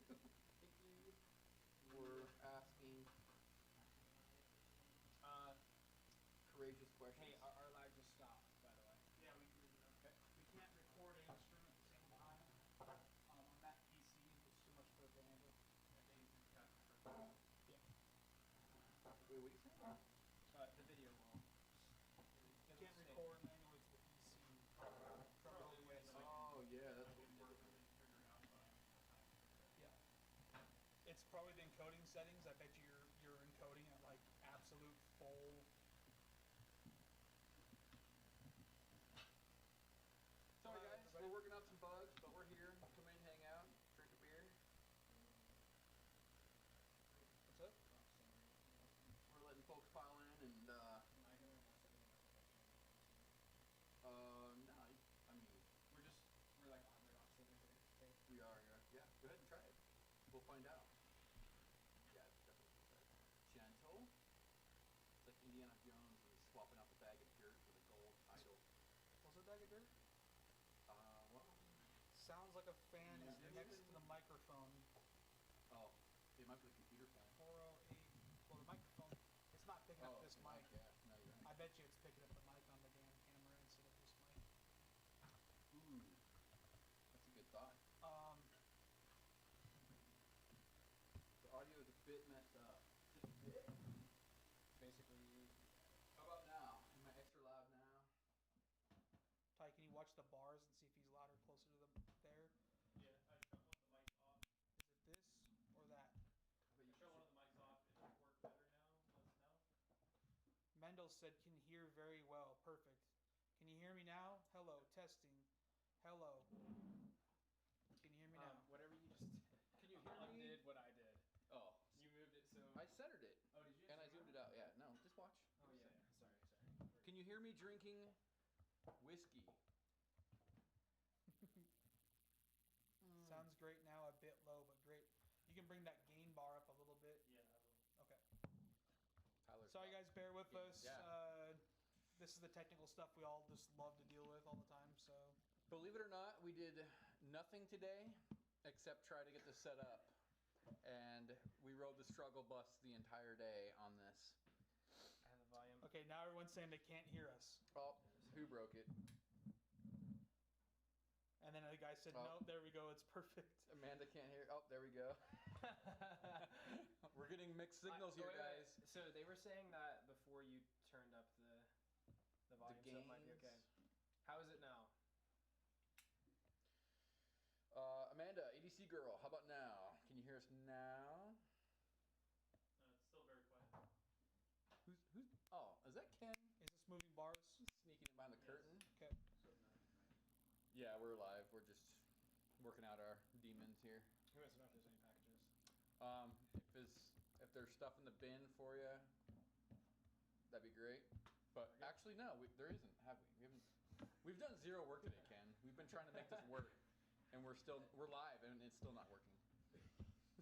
Thank you for asking courageous questions. Hey, our live just stopped, by the way. Yeah, we can do that. Okay. We can't record and stream at the same time. On that PC, it's too much for the bandwidth. Yeah. Wait, what you saying? The video will. You can't record manually to the PC. Oh, yeah, that's what yeah. It's probably the encoding settings. I bet you you're encoding at like absolute full. Sorry guys, we're working out some bugs, but we're here. Come in, hang out, drink a beer. What's up? We're letting folks pile in and no, I mean we're like on the opposite. we are, yeah. Go ahead and try it. We'll find out. Yeah, it's definitely gentle. It's like Indiana Jones is swapping out the bag of dirt for the gold idol. What's a bag of dirt? Well, sounds like a fan is next to the microphone. Oh, it might be the computer fan. 408. Well, the microphone, it's not picking up this mic. Yeah, no, you're right. I bet you it's picking up the mic on the damn camera instead of this mic. Ooh, that's a good thought. The audio is a bit messed up. Just a bit. Basically, How about now? Am I extra loud now? Ty, can you watch the bars and see if he's louder closer to the there? Yeah, I shut one of the mics off. Is it this or that? I shut one of the mics off. It should work better now. Let us know. Mendel said, can hear very well. Perfect. Can you hear me now? Hello. Testing. Hello. Can you hear me now? Whatever you just did. Can you hear me? Undid what I did. Oh. You moved it so... I centered it. Oh, did you? And I zoomed it out. Yeah, no, just watch. Oh, yeah. Sorry. Can you hear me drinking whiskey? Sounds great now, a bit low, but great. You can bring that gain bar up a little bit. Yeah, I will. Okay. Tyler's Sorry guys, bear with us. Yeah. This is the technical stuff we all just love to deal with all the time, so. Believe it or not, we did nothing today except try to get this set up. And we rode the struggle bus the entire day on this. I have the volume. Okay, now everyone's saying they can't hear us. Oh, who broke it? And then the guy said, no, there we go, it's perfect. Amanda can't hear. Oh, there we go. We're getting mixed signals here, guys. So they were saying that before you turned up the volume, so it might be okay. How is it now? Amanda, ADC girl, how about now? Can you hear us now? It's still very quiet. Who's? Oh, is that Ken? Is this moving bars? Sneaking in behind the curtain. Okay. Yeah, we're live. We're just working out our demons here. Who wants to know if there's any packages? If there's stuff in the bin for you, that'd be great. But actually, no, there isn't. Have we? We've done zero work today, Ken. We've been trying to make this work, and we're live, and it's still not working.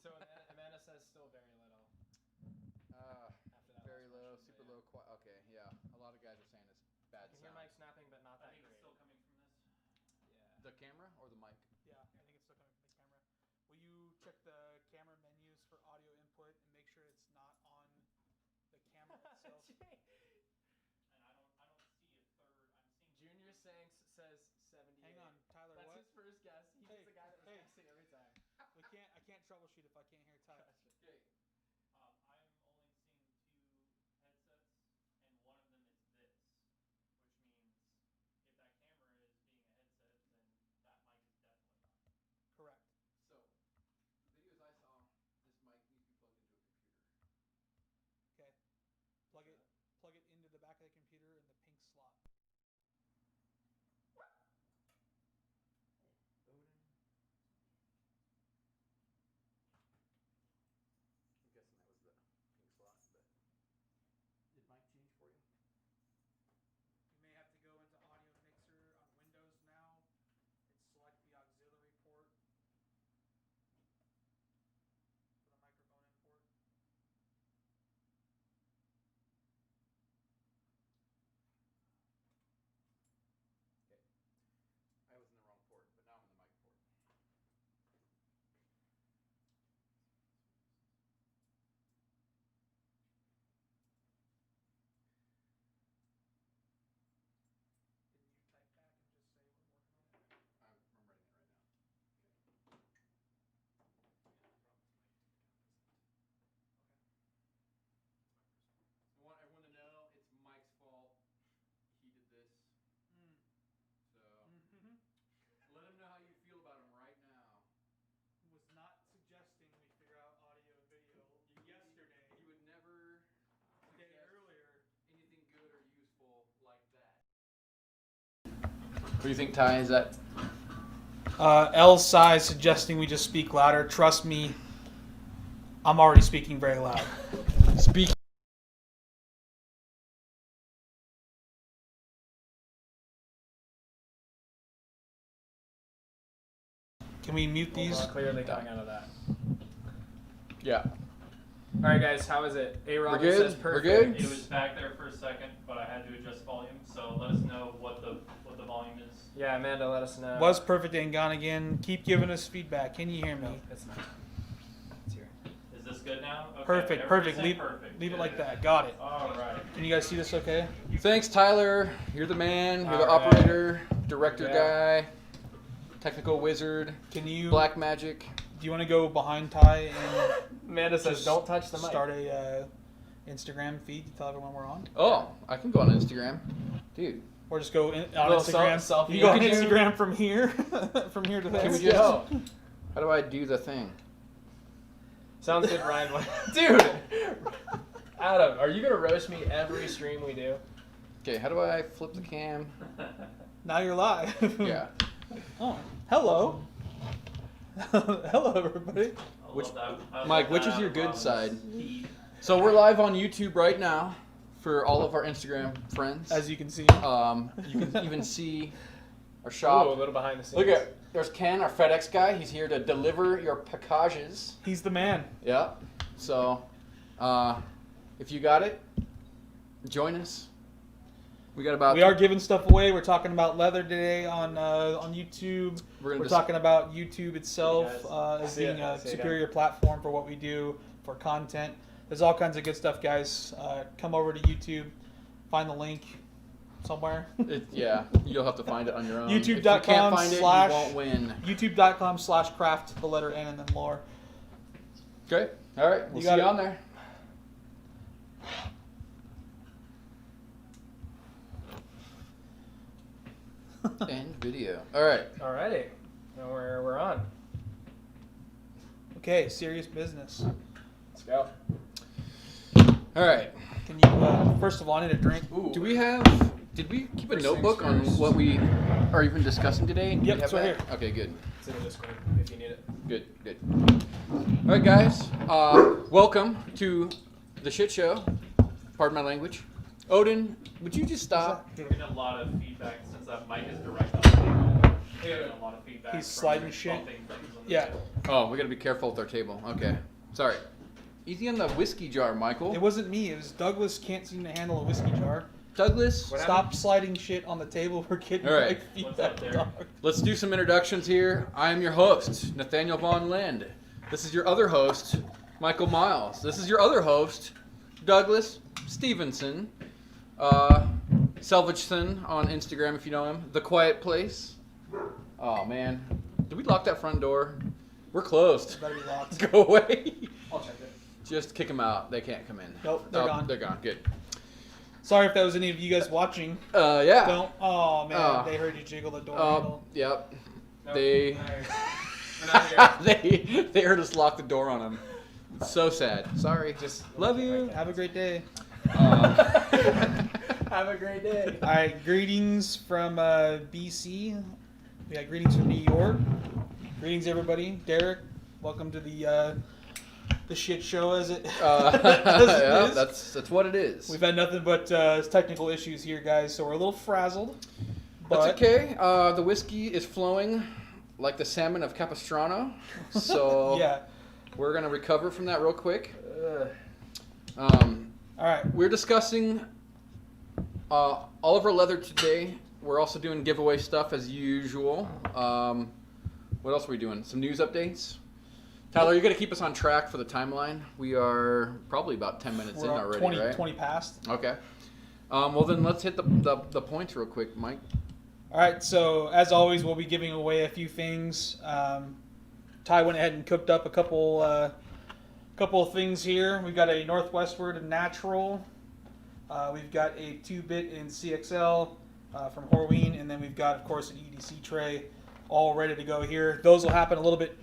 So Amanda says still very little. After that Very last low, question, super yeah. low. Okay, yeah. A lot of guys are saying it's bad I can sound. hear Mike snapping, but not that I think great. it's still coming from this. Yeah. The camera or the mic? Yeah, I think it's still coming from the camera. Will you check the camera menus for audio input and make sure it's not on the camera itself? And I don't see a third. I'm seeing. Junior says 78. Hang on, Tyler. That's what? his first guess. He's the guy that was guessing every time. I can't troubleshoot if I can't hear Tyler. Okay. I'm only seeing 2 headsets, and one of them is this, which means if that camera is being a headset, then that mic is definitely not. Correct. So, the videos I saw, this mic needs to be plugged into a computer. Okay. Plug it into the back of the computer in the pink slot. do you think, Ty? Is that... L size suggesting we just speak louder. Trust me, I'm already speaking very loud. Speak. Can we mute these? Clearly coming out of that. Yeah. All right, guys, how is it? A We're Robin good? says perfect. We're good? It was back there for a second, but I had to adjust volume. So let us know what the volume is. Yeah, Amanda, let us know. Was perfect and gone again. Keep giving us feedback. Can you hear me? No, it's not. It's here. Is this good now? Okay, Perfect, perfect. Leave, perfect. leave it Good. like that. Got it. All right. Can you guys see this okay? Thanks, Tyler. You're the man. You're the All right. operator, director guy, technical wizard, Can you? black magic. Do you want to go behind Ty and Amanda says, Just don't touch the mic. start a Instagram feed to tell everyone we're on? Oh, I can go on Instagram. Dude, Or just go on Little Instagram. selfie. You go on Could you- Instagram from here, from here to can we there. just... go. How do I do the thing? Sounds good, Ryan. Dude! Adam, are you going to roast me every stream we do? Okay, how do I flip the cam? Now you're live. Yeah. Oh, hello. Hello, everybody. I Which- love that. I love Mike, which that is your good Robin's side? feed. So we're live on YouTube right now for all of our Instagram friends. As you can see, You can even see our Ooh, shop. a little behind the scenes. Look at, there's Ken, our FedEx guy. He's here to deliver your packages. he's the man. Yeah. So, if you got it, join us. We got about. We are giving stuff away. We're talking about leather today on YouTube. We're We're gonna talking about YouTube itself as See being ya. a See ya. superior platform for what we do for content. There's all kinds of good stuff, guys. Come over to YouTube, find the link somewhere. Yeah, you'll have to find it on your own. If you can't YouTube.com find it, slash- you won't win. YouTube.com/craft, the letter N and then lore. Okay. All right. We'll You see got you it. on there. End video. All right. Alrighty. Now we're on. Okay, serious business. Let's go. All right. Can you, first of all, I need a drink. Ooh. Do we have? Did we keep a First notebook things on first. what we are even discussing today? Do Yep, we have it's right that? here. Okay, good. It's in the Discord if you need it. Good, good. All right, guys. Welcome to the shit show. Pardon my language. Odin, would you just stop? Getting a lot of feedback since that mic is direct on the table. Getting a lot of feedback. He's from sliding your shit. bumping things on the Yeah. table. Oh, we gotta be careful with our table. Okay. Sorry. Easy on the whiskey jar, Michael. It wasn't me. It was Douglas. Can't seem to handle a whiskey jar. Douglas, What Stop sliding shit on the table. We're getting All right. like What's feedback. up there? dog. let's do some introductions here. I am your host, Nathaniel Von Lind. This is your other host, Michael Miles. This is your other host, Douglas Stevenson. Selvageson on Instagram if you know him. The Quiet Place. Oh man, did we lock that front door? We're closed. Better be locked. Go away. I'll check it. Just kick them out. They can't come in. Nope, they're gone. They're gone. Good. Sorry if that was any of you guys watching. Yeah. Don't. Oh man, Oh. they heard you jiggle the door handle. Yep. Nope. They We're not here. they heard us lock the door on them. So sad. Sorry. Just Love you. Have a great day. Have a great day. All right, greetings from BC. We got greetings from New York. Greetings, everybody. Derek, welcome to the shit show as it, as it yeah, is. that's what it is. We've had nothing but technical issues here, guys, so we're a little frazzled. But That's okay. The whiskey is flowing like the salmon of Capistrano. So yeah. we're gonna recover from that real quick. All right. We're discussing all of our leather today. We're also doing giveaway stuff as usual. What else are we doing? Some news updates. Tyler, you're gonna keep us on track for the timeline. We are probably about 10 minutes We're in on already, 20, right? 20 past. Okay. Well then, let's hit the points real quick, Mike. All right, so as always, we'll be giving away a few things. Ty went ahead and cooked up a couple of things here. We've got a Northwestward Natural. We've got a 2-bit in CXL from Horween, and then we've got, of course, an EDC tray all ready to go here. Those will happen a little bit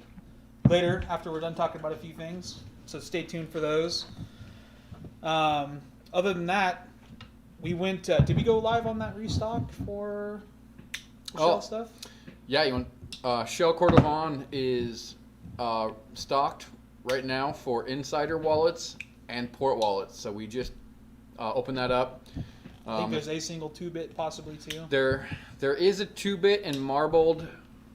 later after we're done talking about a few things, so stay tuned for those. Other than that, we went. Did we go live on that restock for? shell stuff? Yeah, you want Shell Cordovan is stocked right now for insider wallets and port wallets. So we just opened that up. I think there's a single 2-bit possibly too. There is a 2-bit in marbled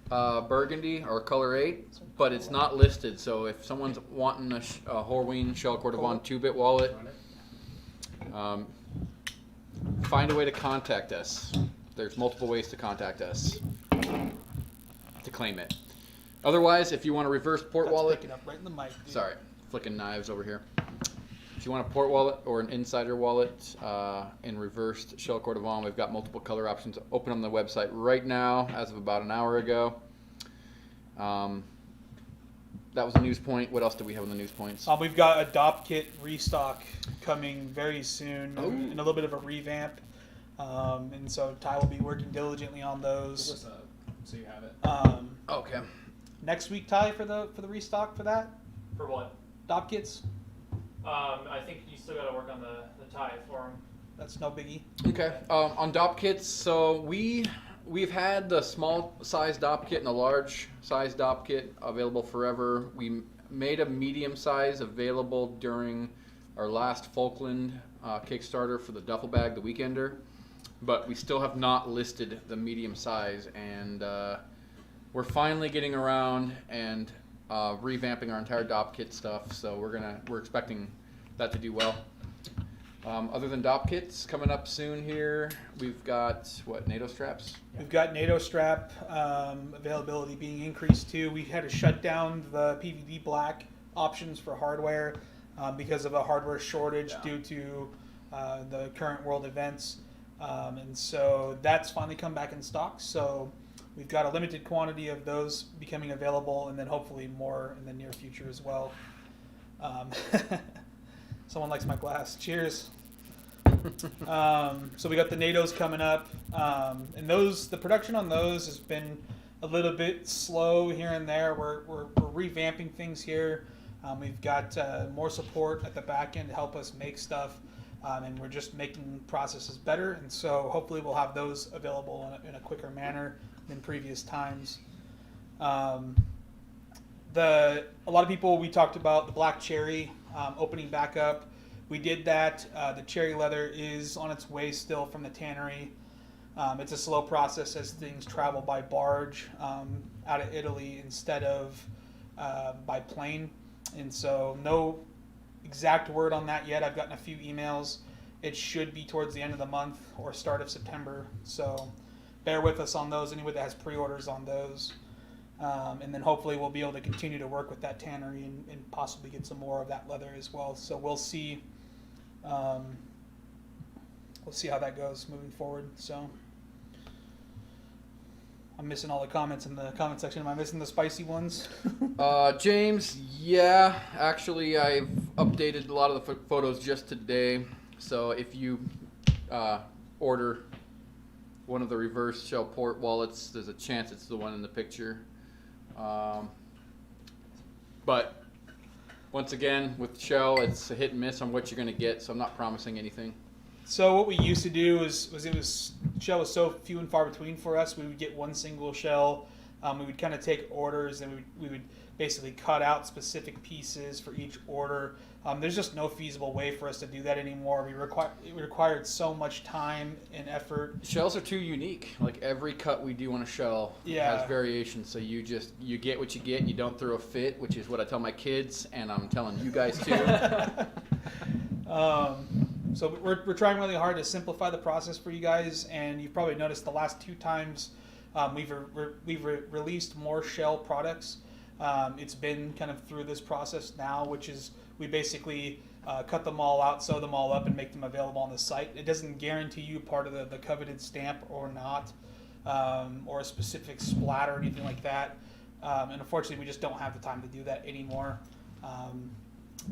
burgundy or color 8, but it's not listed. So if someone's wanting a Horween Shell Cordovan 2-bit wallet, find a way to contact us. There's multiple ways to contact us to claim it. Otherwise, if you want a reverse port wallet, picking up right in the mic, dude. Sorry, flicking knives over here. If you want a port wallet or an insider wallet in reversed Shell Cordovan, we've got multiple color options open on the website right now as of about an hour ago. That was a news point. What else do we have on the news points? We've got a Dopp Kit restock coming very soon and a little bit of a revamp. And so Ty will be working diligently on those. What's up? So you have it. Okay. Next week, Ty, for the restock for that? For what? Dopp Kits? I think you still got to work on the tie for them. That's no biggie. Okay. On Dopp Kits, so we've had the small size Dopp Kit and the large size Dopp Kit available forever. We made a medium size available during our last Falkland Kickstarter for the duffel bag, the Weekender, but we still have not listed the medium size, and we're finally getting around and revamping our entire Dopp Kit stuff. So we're expecting that to do well. Other than Dopp Kits coming up soon here, we've got Nato Straps. We've got Nato Strap availability being increased too. We had to shut down the PVD black options for hardware because of a hardware shortage due to the current world events, and so that's finally come back in stock. So we've got a limited quantity of those becoming available, and then hopefully more in the near future as well. Someone likes my glass. Cheers. So we got the NATOs coming up, and the production on those has been a little bit slow here and there. We're revamping things here. We've got more support at the back end to help us make stuff, and we're just making processes better. And so hopefully we'll have those available in a quicker manner than previous times. A lot of people, we talked about the black cherry opening back up. We did that. The cherry leather is on its way still from the tannery. It's a slow process as things travel by barge out of Italy instead of by plane. And so no exact word on that yet. I've gotten a few emails. It should be towards the end of the month or start of September. So bear with us on those, anyone that has pre-orders on those. And then hopefully we'll be able to continue to work with that tannery and possibly get some more of that leather as well. So we'll see how that goes moving forward. So I'm missing all the comments in the comment section. Am I missing the spicy ones? James, yeah. Actually, I've updated a lot of the photos just today. So if you order one of the reverse shell port wallets, there's a chance it's the one in the picture. But once again, with shell, it's a hit and miss on what you're going to get, so I'm not promising anything. So what we used to do shell was so few and far between for us. We would get one single shell. We would kind of take orders, and we would basically cut out specific pieces for each order. There's just no feasible way for us to do that anymore. It required so much time and effort. Shells are too unique. Like every cut we do on a shell has variations. So you get what you get. You don't throw a fit, which is what I tell my kids, and I'm telling you guys too. So we're trying really hard to simplify the process for you guys, and you've probably noticed the last 2 times we've released more shell products. It's been kind of through this process now, which is we basically cut them all out, sew them all up, and make them available on the site. It doesn't guarantee you part of the coveted stamp or not, or a specific splat or anything like that. And unfortunately, we just don't have the time to do that anymore.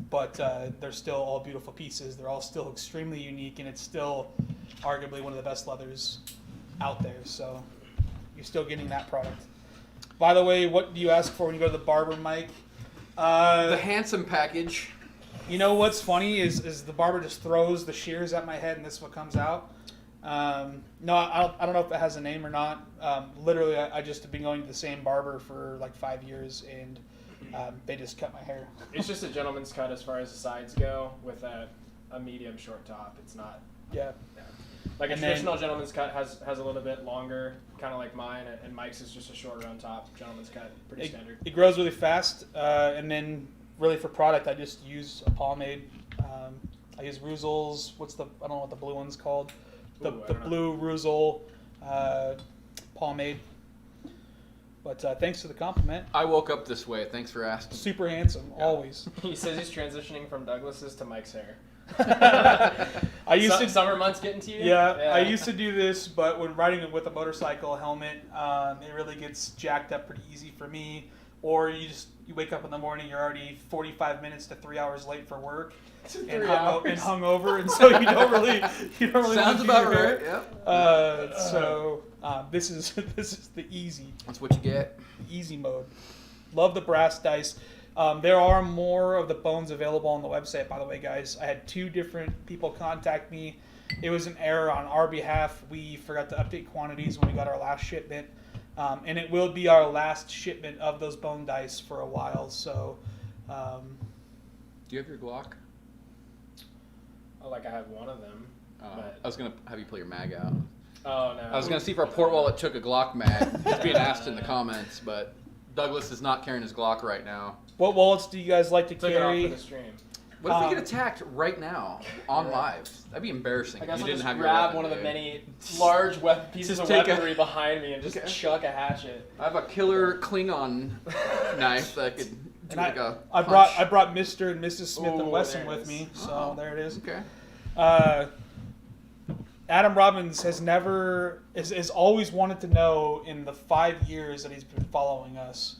But they're still all beautiful pieces. They're all still extremely unique, and it's still arguably one of the best leathers out there. So you're still getting that product. By the way, what do you ask for when you go to the barber, Mike? The handsome package. You know what's funny is the barber just throws the shears at my head, and this is what comes out. No, I don't know if it has a name or not. Literally, I just have been going to the same barber for like 5 years, and they just cut my hair. It's just a gentleman's cut as far as the sides go, with a medium short top. It's not. Yeah. Like a And traditional gentleman's cut has a little bit longer, kind of like mine, and Mike's is just a short round top. Gentleman's cut, pretty standard. It grows really fast, and then really for product, I just use a pomade. I use Ruzel's. I don't know what the blue one's called. The blue Ruzel pomade. But thanks for the compliment. I woke up this way. Thanks for asking. Super handsome, always. He says he's transitioning from Douglas's to Mike's hair. I used to summer months getting to you. Yeah, I used to do this, but when riding with a motorcycle helmet, it really gets jacked up pretty easy for me. Or you wake up in the morning, you're already 45 minutes to 3 hours late for work, and hungover, and so you don't really Sounds about right. Yep. So this is the easy. That's what you get. Easy mode. Love the brass dice. There are more of the bones available on the website, by the way, guys. I had 2 different people contact me. It was an error on our behalf. We forgot to update quantities when we got our last shipment. And it will be our last shipment of those bone dice for a while. So, Do you have your Glock? Oh, like I have one of them. But... I was going to have you pull your mag out. Oh, no. I was going to see if our port wallet took a Glock mag. It's being asked in the comments, but Douglas is not carrying his Glock right now. What wallets do you guys like to Took it off carry? for the stream. What if we get attacked right now on live? That'd be embarrassing. I guess you I'll didn't just have your grab weapon, one of the dude. many large pieces of take weaponry behind me and just Okay. chuck a hatchet. I have a killer Klingon knife that could do like a I punch. brought Mr. and Mrs. Smith and Ooh, Wesson there it with is. me, so there it is. Okay. Adam Robbins has always wanted to know in the 5 years that he's been following us,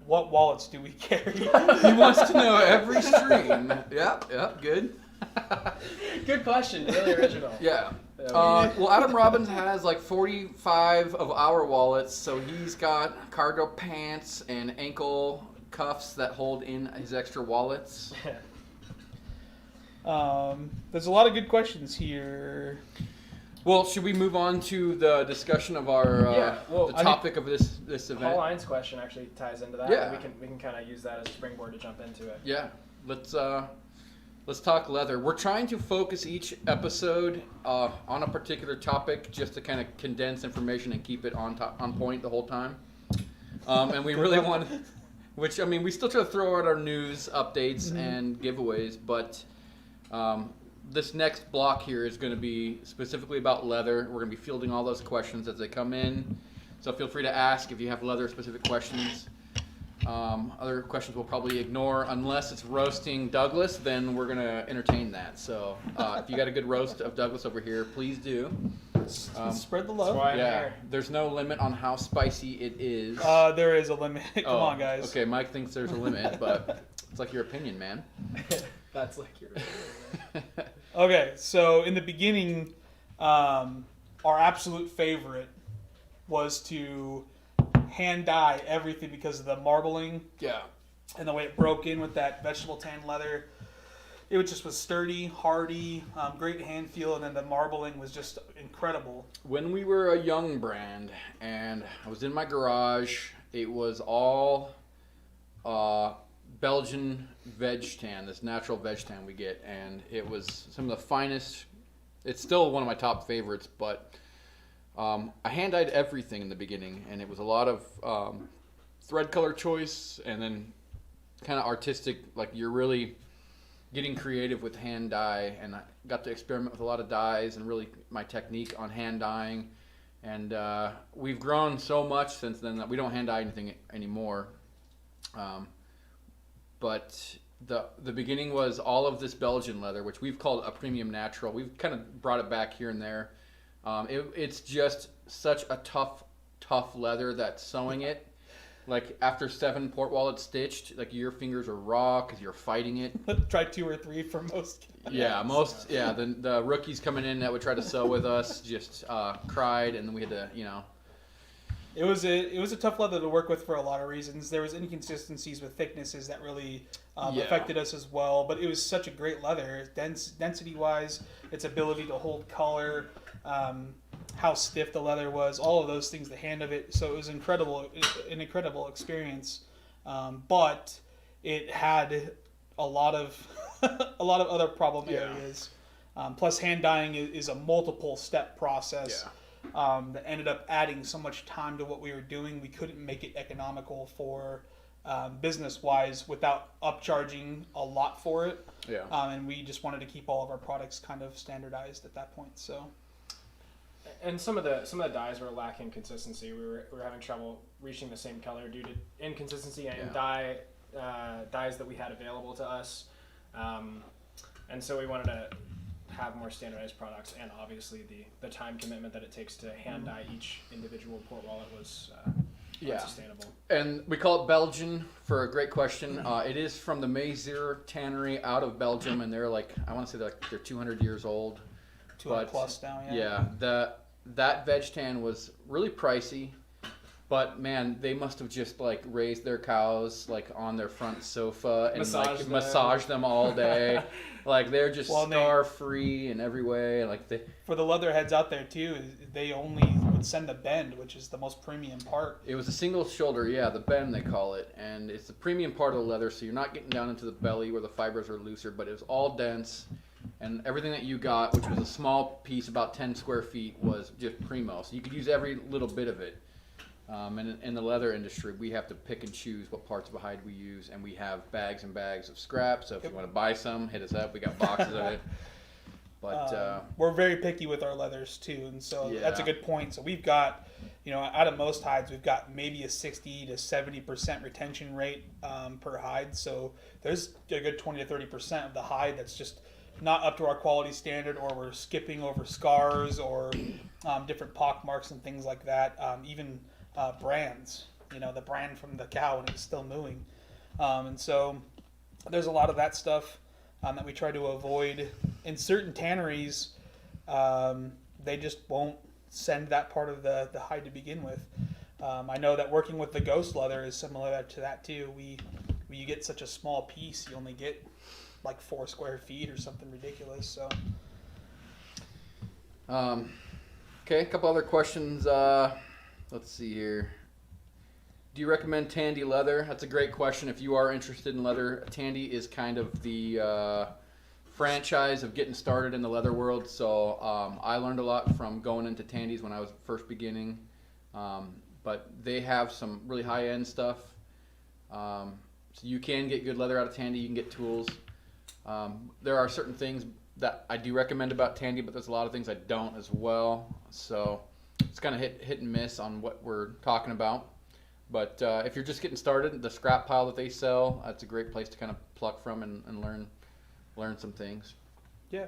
what wallets do we carry? He wants to know every stream. Yep, good. Good question. Really original. Yeah. Well, Adam Robbins has like 45 of our wallets, so he's got cargo pants and ankle cuffs that hold in his extra wallets. There's a lot of good questions here. Well, should we move on to the discussion of our the topic of this event? Paul Hines' question actually ties into that. Yeah. We can kind of use that as a springboard to jump into it. Yeah. Let's talk leather. We're trying to focus each episode on a particular topic just to kind of condense information and keep it on point the whole time. And we really want, which I mean, we still try to throw out our news updates and giveaways, but this next block here is going to be specifically about leather. We're going to be fielding all those questions as they come in. So feel free to ask if you have leather-specific questions. Other questions we'll probably ignore unless it's roasting Douglas. Then we're going to entertain that. So if you got a good roast of Douglas over here, please do. Spread the love. That's why I'm Yeah, here. there's no limit on how spicy it is. There is a limit. Come on, guys. Okay, Mike thinks there's a limit, but it's like your opinion, man. That's like your. Okay, so in the beginning, our absolute favorite was to hand dye everything because of the marbling Yeah. and the way it broke in with that vegetable tan leather. It was sturdy, hardy, great hand feel, and then the marbling was just incredible. When we were a young brand and I was in my garage, it was all Belgian veg tan, this natural veg tan we get, and it was some of the finest. It's still one of my top favorites, but I hand dyed everything in the beginning, and it was a lot of thread color choice and then kind of artistic, like you're really getting creative with hand dye, and I got to experiment with a lot of dyes and really my technique on hand dyeing. And we've grown so much since then that we don't hand dye anything anymore. But the beginning was all of this Belgian leather, which we've called a premium natural. We've kind of brought it back here and there. It's just such a tough leather that sewing it, like after 7 port wallets stitched, like your fingers are raw because you're fighting it. Try 2 or 3 for most. The rookies coming in that would try to sew with us just cried, and then we had to, It was a tough leather to work with for a lot of reasons. There was inconsistencies with thicknesses that really affected us as well. But it was such a great leather, density-wise, its ability to hold color, how stiff the leather was, all of those things, the hand of it. So it was an incredible experience. But it had a lot of other problem areas. Plus, hand dyeing is a multiple step process that ended up adding so much time to what we were doing. We couldn't make it economical for business wise without upcharging a lot for it. And we just wanted to keep all of our products kind of standardized at that point. So. And some of the dyes were lacking consistency. We were having trouble reaching the same color due to inconsistency and dyes that we had available to us. And so we wanted to have more standardized products, and obviously the time commitment that it takes to hand dye each individual port wallet was unsustainable. And we call it Belgian for a great question. It is from the Mazier Tannery out of Belgium, and they're like, I want to say they're 200 years old. 200 plus now, that veg tan was really pricey, but man, they must have just like raised their cows like on their front sofa and massaged them all day. Like they're just scar free in every way. Like for the leatherheads out there too, they only would send the bend, which is the most premium part. It was a single shoulder, the bend they call it, and it's the premium part of the leather, so you're not getting down into the belly where the fibers are looser, but it was all dense. And everything that you got, which was a small piece, about 10 square feet, was just primo. So you could use every little bit of it. And in the leather industry, we have to pick and choose what parts of a hide we use. And we have bags and bags of scrap. So if you want to buy some, hit us up. We got boxes of it. But we're very picky with our leathers, too. And so that's a good point. So we've got, out of most hides, we've got maybe a 60 to 70% retention rate per hide. So there's a good 20 to 30% of the hide that's just not up to our quality standard, or we're skipping over scars or different pock marks and things like that. Even brands, the brand from the cow when it's still mooing. And so there's a lot of that stuff that we try to avoid. In certain tanneries, they just won't send that part of the hide to begin with. I know that working with the ghost leather is similar to that too. You get such a small piece, you only get like 4 square feet or something ridiculous. So okay, a couple other questions. Let's see here. Do you recommend Tandy leather? That's a great question. If you are interested in leather, Tandy is kind of the franchise of getting started in the leather world. So I learned a lot from going into Tandy's when I was first beginning. But they have some really high-end stuff. So you can get good leather out of Tandy. You can get tools. There are certain things that I do recommend about Tandy, but there's a lot of things I don't as well. So it's kind of hit and miss on what we're talking about. But if you're just getting started, the scrap pile that they sell, that's a great place to kind of pluck from and learn some things. Yeah.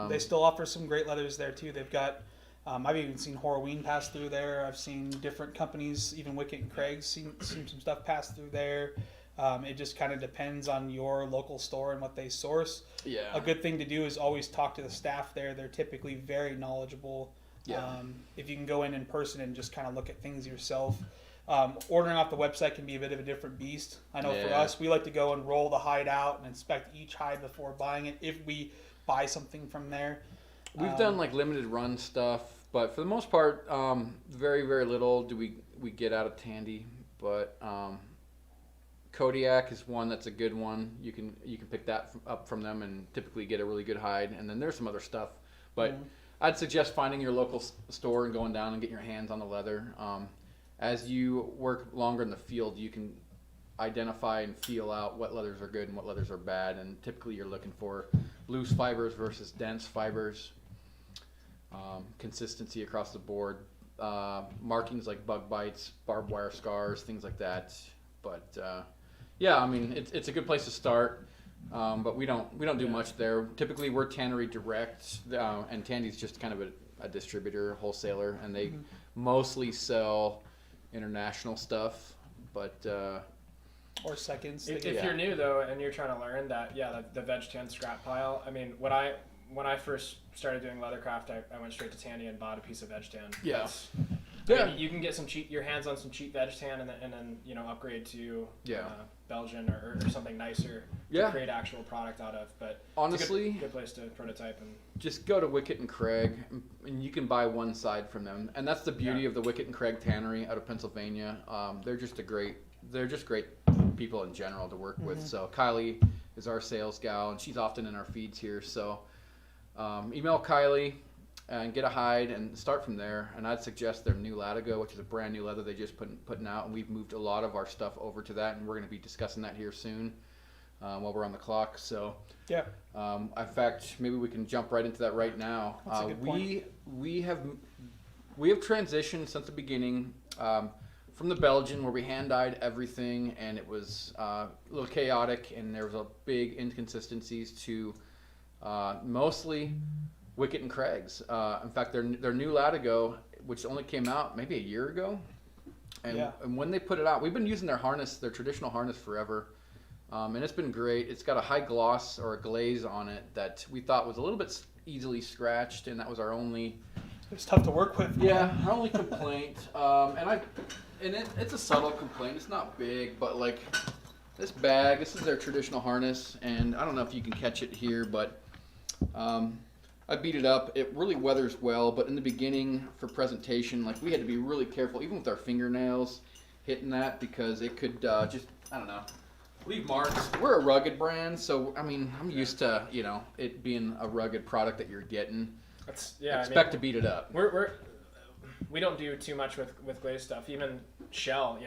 They still offer some great leathers there too. They've got, I've even seen Horween pass through there. I've seen different companies, even Wicket and Craig's seen some stuff pass through there. It just kind of depends on your local store and what they source. Yeah. A good thing to do is always talk to the staff there. They're typically very knowledgeable. Yeah. If you can go in person and just kind of look at things yourself. Ordering off the website can be a bit of a different beast. I know for us, we like to go and roll the hide out and inspect each hide before buying it, if we buy something from there. We've done like limited run stuff, but for the most part, very, very little do we get out of Tandy. But Kodiak is one that's a good one. You can pick that up from them and typically get a really good hide. And then there's some other stuff, but I'd suggest finding your local store and going down and getting your hands on the leather. As you work longer in the field, you can identify and feel out what leathers are good and what leathers are bad. And typically you're looking for loose fibers versus dense fibers, consistency across the board, markings like bug bites, barbed wire scars, things like that. But I mean, it's a good place to start. But we don't do much there. Typically we're tannery direct, and Tandy's just kind of a distributor, wholesaler, and they mostly sell international stuff, but or seconds. If you're new though and you're trying to learn that, the veg tan scrap pile. I mean, when I first started doing leathercraft, I went straight to Tandy and bought a piece of veg tan. Yes. I mean, you can get your hands on some cheap veg tan, and then upgrade to Belgian or something nicer to create actual product out of. But honestly, it's a good place to prototype and just go to Wicket and Craig, and you can buy one side from them, and that's the beauty of the Wicket and Craig Tannery out of Pennsylvania. They're just great people in general to work with. So Kylie is our sales gal, and she's often in our feeds here. So email Kylie and get a hide and start from there. And I'd suggest their new Latigo, which is a brand new leather they just putting out, and we've moved a lot of our stuff over to that, and we're going to be discussing that here soon while we're on the clock. So in fact, maybe we can jump right into that right now. That's a good point. We have transitioned since the beginning from the Belgian, where we hand dyed everything, and it was a little chaotic, and there was a big inconsistencies, to mostly Wicket and Craig's. In fact, their new Latigo, which only came out maybe a year ago, and when they put it out, we've been using their harness, their traditional harness, forever, and it's been great. It's got a high gloss or a glaze on it that we thought was a little bit easily scratched, and that was our only. It's tough to work with. Yeah, our only complaint, it's a subtle complaint. It's not big, but like this bag, this is their traditional harness, and I don't know if you can catch it here, but I beat it up. It really weathers well, but in the beginning for presentation, like we had to be really careful, even with our fingernails hitting that, because it could just, I don't know, leave marks. We're a rugged brand, so I mean, I'm used to, it being a rugged product that you're getting. Expect to beat it up. We don't do too much with glazed stuff. Even shell,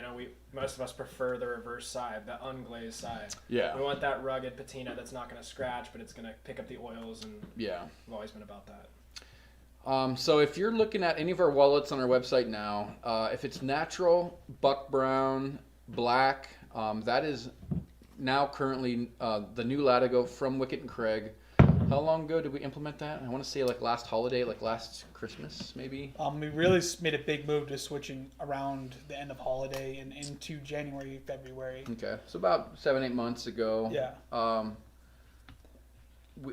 most of us prefer the reverse side, the unglazed side. Yeah. We want that rugged patina that's not going to scratch, but it's going to pick up the oils, and we've always been about that. So if you're looking at any of our wallets on our website now, if it's natural, buck brown, black, that is now currently the new Latigo from Wicket and Craig. How long ago did we implement that? I want to say like last holiday, like last Christmas, maybe. We really made a big move to switching around the end of holiday and into January, February. Okay, so about 7-8 months ago. Yeah.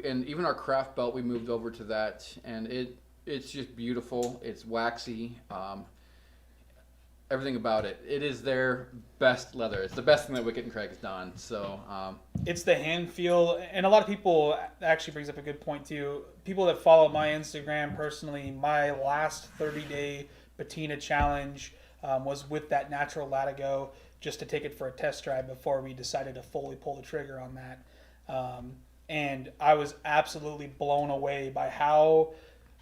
And even our craft belt, we moved over to that, and it's just beautiful. It's waxy. Everything about it. It is their best leather. It's the best thing that Wicket and Craig has done. So it's the hand feel, and a lot of people actually brings up a good point too. People that follow my Instagram personally, my last 30-day patina challenge was with that natural Latigo, just to take it for a test drive before we decided to fully pull the trigger on that. And I was absolutely blown away by how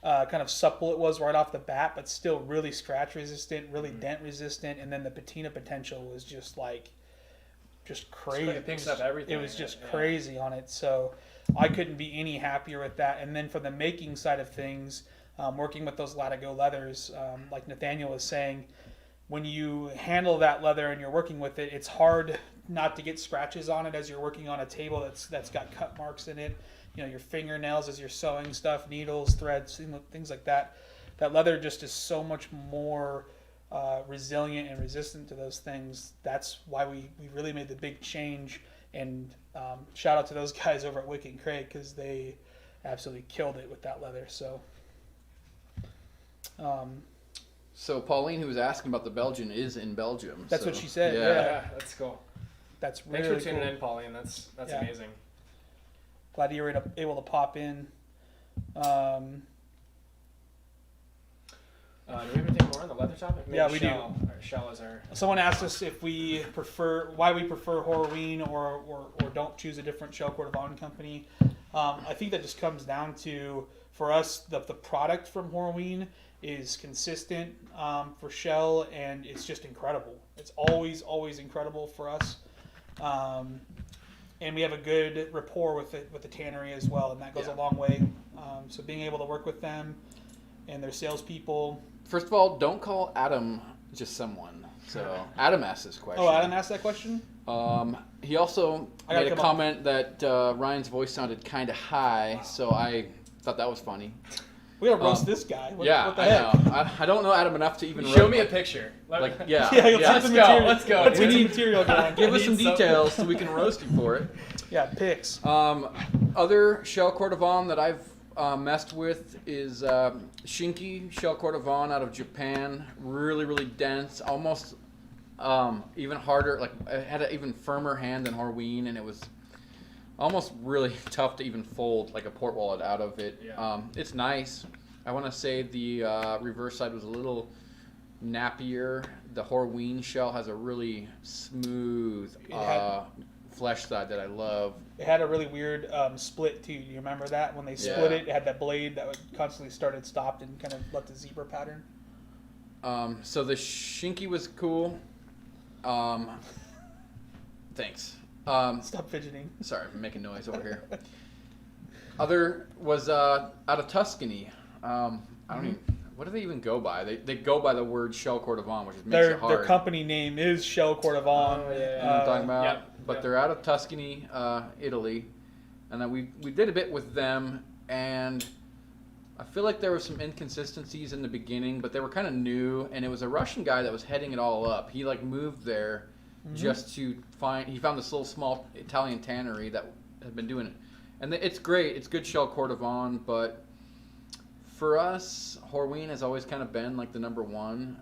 kind of supple it was right off the bat, but still really scratch resistant, really dent resistant, and then the patina potential was just crazy. It picks up everything. It was just crazy on it. So I couldn't be any happier with that. And then for the making side of things, working with those Latigo leathers, like Nathaniel was saying, when you handle that leather and you're working with it, it's hard not to get scratches on it as you're working on a table that's got cut marks in it. Your fingernails as you're sewing stuff, needles, threads, things like that. That leather just is so much more resilient and resistant to those things. That's why we really made the big change. And shout out to those guys over at Wicket and Craig, because they absolutely killed it with that leather. So, so Pauline, who was asking about the Belgian, is in Belgium. That's what she said. Yeah, that's cool. That's really Thanks for tuning cool. in, Pauline. That's amazing. Glad you were able to pop in. Do we have anything more on the leather topic? Maybe Yeah, we do. Shell is our. Someone asked us if why we prefer Horween or don't choose a different shell Cordovan company. I think that just comes down to, for us, the product from Horween is consistent for shell, and it's just incredible. It's always incredible for us. And we have a good rapport with the tannery as well, and that goes a long way. So being able to work with them and their salespeople. First of all, don't call Adam just someone. So Adam asked this question. Oh, Adam asked that question? He also made a comment that Ryan's voice sounded kind of high, so I thought that was funny. We gotta roast this guy. What the heck? I know. I don't know Adam enough to even show me a picture. Let's go. Let's get some material going. Give us some details so we can roast you for it. Yeah, pics. Other shell Cordovan that I've messed with is Shinki shell Cordovan out of Japan. Really, really dense, almost even harder. Like it had an even firmer hand than Horween, and it was almost really tough to even fold like a port wallet out of it. Yeah. It's nice. I want to say the reverse side was a little nappier. The Horween shell has a really smooth flesh side that I love. It had a really weird split too. Do you remember that? When they split it had that blade that would constantly started, stopped, and kind of left the zebra pattern. So the Shinki was cool. Thanks. Stop fidgeting. Sorry, I'm making noise over here. Other was out of Tuscany. I don't even. What do they even go by? They go by the word shell Cordovan, which makes it hard. Their company name is Shell Cordovan. You know what I'm talking about? Yeah. But they're out of Tuscany, Italy, and then we did a bit with them, and I feel like there were some inconsistencies in the beginning, but they were kind of new, and it was a Russian guy that was heading it all up. He like moved there just to he found this little small Italian tannery that had been doing it, and it's great. It's good shell Cordovan, but for us, Horween has always kind of been like the number one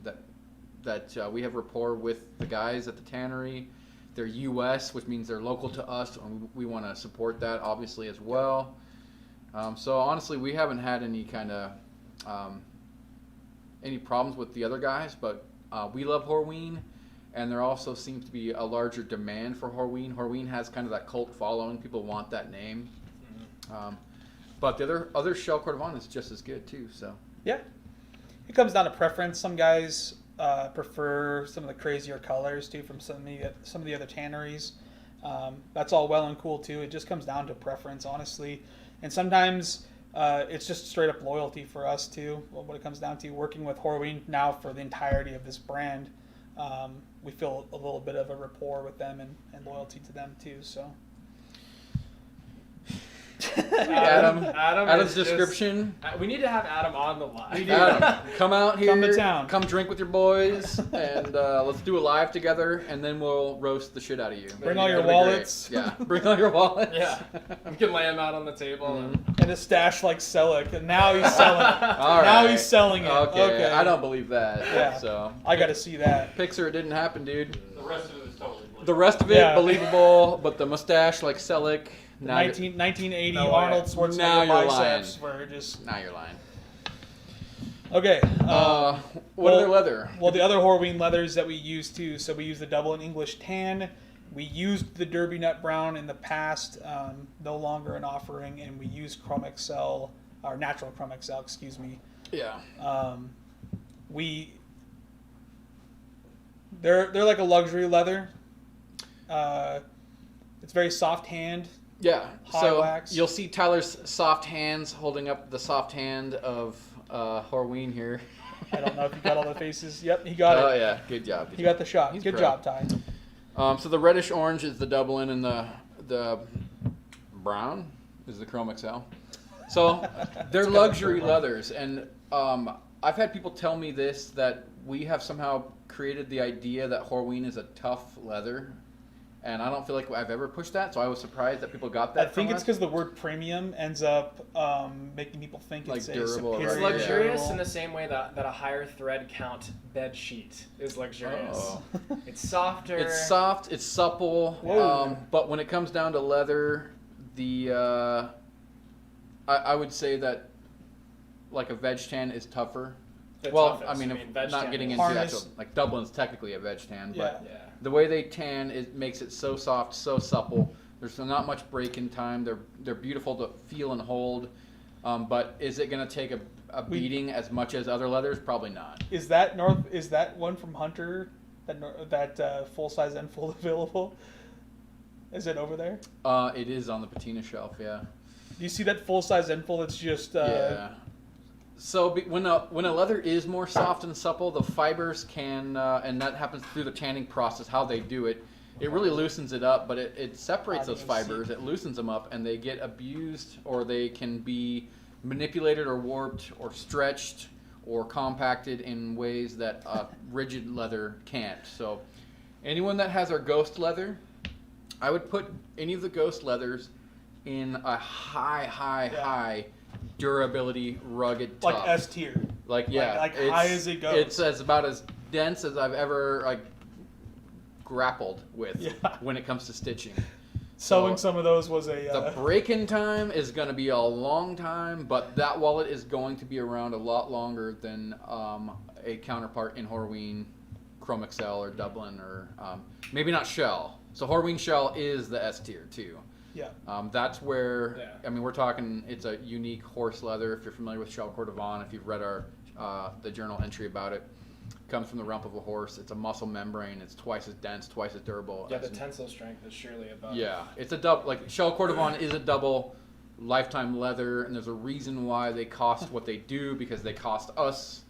that we have rapport with the guys at the tannery. They're U.S., which means they're local to us, and we want to support that obviously as well. So honestly, we haven't had any kind of any problems with the other guys, but we love Horween, and there also seems to be a larger demand for Horween. Horween has kind of that cult following; people want that name. But the other shell Cordovan is just as good too. So yeah, it comes down to preference. Some guys prefer some of the crazier colors too from some of the other tanneries. That's all well and cool too. It just comes down to preference, honestly. And sometimes it's just straight up loyalty for us too. What it comes down to, working with Horween now for the entirety of this brand, we feel a little bit of a rapport with them and loyalty to them too. So. Adam's description. We need to have Adam on the line. Adam, come out here. Come to town. Come drink with your boys, and let's do a live together, and then we'll roast the shit out of you. Bring all your That'd be wallets. great. Yeah, bring all your wallets. Yeah, we can lay them out on the table. And a stash like Selleck, and now he's selling it. All Now right. he's selling it. Okay, I don't believe that. Yeah. So I got to see that. Pixar, it didn't happen, dude. The rest of it is totally believable. The rest of it, Yeah. believable, but the mustache like Selleck. The Now you're- 1980 No way. Arnold Now Schwarzenegger you're biceps were just Now you're lying. okay. What other leather? Well, the other Horween leathers that we use too. So we use the double and English tan. We used the Derby Nut Brown in the past, no longer an offering, and we use Chrome XL, or Natural Chrome XL, excuse me. Yeah. They're like a luxury leather. It's very soft hand. Yeah. High So wax. you'll see Tyler's soft hands holding up the soft hand of Horween here. I don't know if you got all the faces. Yep, he got Oh it. yeah, good job. He got the shot. He's Good pro. job, Ty. So the reddish orange is the Dublin, and the brown is the Chrome XL. So they're luxury leathers, and I've had people tell me this, that we have somehow created the idea that Horween is a tough leather, and I don't feel like I've ever pushed that. So I was surprised that people got that. I think from it's us. because the word premium ends up making people think Like it's a durable, superior. It's right? luxurious durable. in the same way that a higher thread count bed sheet is luxurious. Oh. It's softer. It's soft, it's supple, Whoa. but when it comes down to leather, I would say that like a veg tan is tougher. The Well, toughest. I mean, veg not tan getting is- into Harness. actual, like Dublin's technically a veg tan, but Yeah. Yeah. the way they tan, it makes it so soft, so supple. There's not much break in time. They're beautiful to feel and hold, but is it going to take a beating as much as other leathers? Probably not. Is that one from Hunter? That full size and full available? Is it over there? It is on the patina shelf, yeah. Do you see that full size and full? It's just Yeah. So when a leather is more soft and supple, the fibers can, and that happens through the tanning process, how they do it, it really loosens it up, but it separates those fibers, it loosens them up, and they get abused, or they can be manipulated or warped or stretched or compacted in ways that rigid leather can't. So anyone that has our ghost leather, I would put any of the ghost leathers in a high durability, rugged, tough. Like S tier. Like yeah, like high as it goes. It's about as dense as I've ever like grappled with when it comes to stitching. Sewing So, some of those was a. the break-in time is going to be a long time, but that wallet is going to be around a lot longer than a counterpart in Horween, Chrome Excel, or Dublin, or maybe not Shell. So Horween Shell is the S tier too. Yeah. That's where I mean we're talking. It's a unique horse leather. If you're familiar with Shell Cordovan, if you've read our the journal entry about it. Comes from the rump of a horse. It's a muscle membrane. It's twice as dense, twice as durable. Yeah, the tensile strength is surely above. Yeah, it's a double. Like Shell Cordovan is a double lifetime leather, and there's a reason why they cost what they do, because they cost us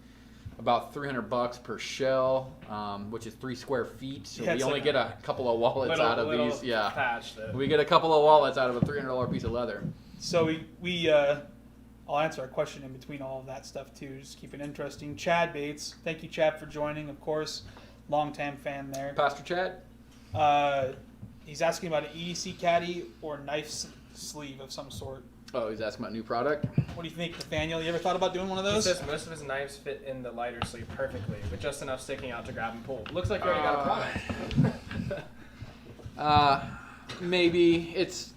about $300 per shell, which is 3 square feet. So we only get a couple of wallets out of these. Yeah, patch that. We get a couple of wallets out of a $300 piece of leather. So we I'll answer a question in between all of that stuff too. Just keep it interesting. Chad Bates, thank you, Chad, for joining. Of course, long-time fan there. Pastor Chad. He's asking about an EDC caddy or knife sleeve of some sort. Oh, he's asking about new product. What do you think, Nathaniel? You ever thought about doing one of those? He says most of his knives fit in the lighter sleeve perfectly, with just enough sticking out to grab and pull. Looks like you already got a product. Maybe it's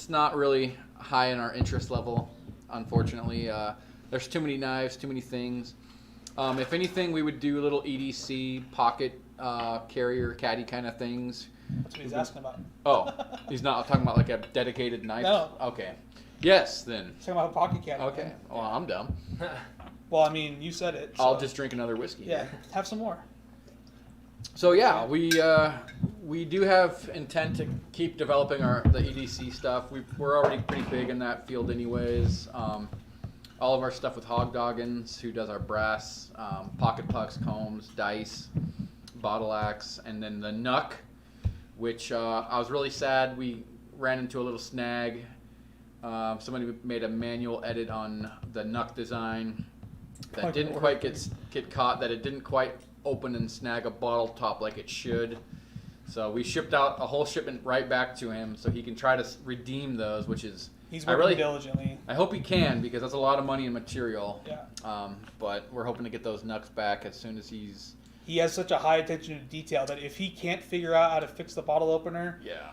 not really high in our interest level. Unfortunately, there's too many knives, too many things. If anything, we would do little EDC pocket carrier caddy kind of things. That's what he's asking about. Oh, he's not talking about like a dedicated knife? No. Okay. Yes, then. He's talking about a pocket caddy. Okay. Well, I'm dumb. Well, I mean, you said it. So. I'll just drink another whiskey. Yeah, have some more. So yeah, we do have intent to keep developing the EDC stuff. We're already pretty big in that field anyways. All of our stuff with Hog Doggins, who does our brass, pocket pucks, combs, dice, bottle axe, and then the Nuck, which I was really sad we ran into a little snag. Somebody made a manual edit on the Nuck design that didn't quite get caught, that it didn't quite open and snag a bottle top like it should. So we shipped out a whole shipment right back to him so he can try to redeem those, which is... He's working diligently. I hope he can, because that's a lot of money and material. Yeah. But we're hoping to get those Nucks back as soon as he's... He has such a high attention to detail that if he can't figure out how to fix the bottle opener... Yeah.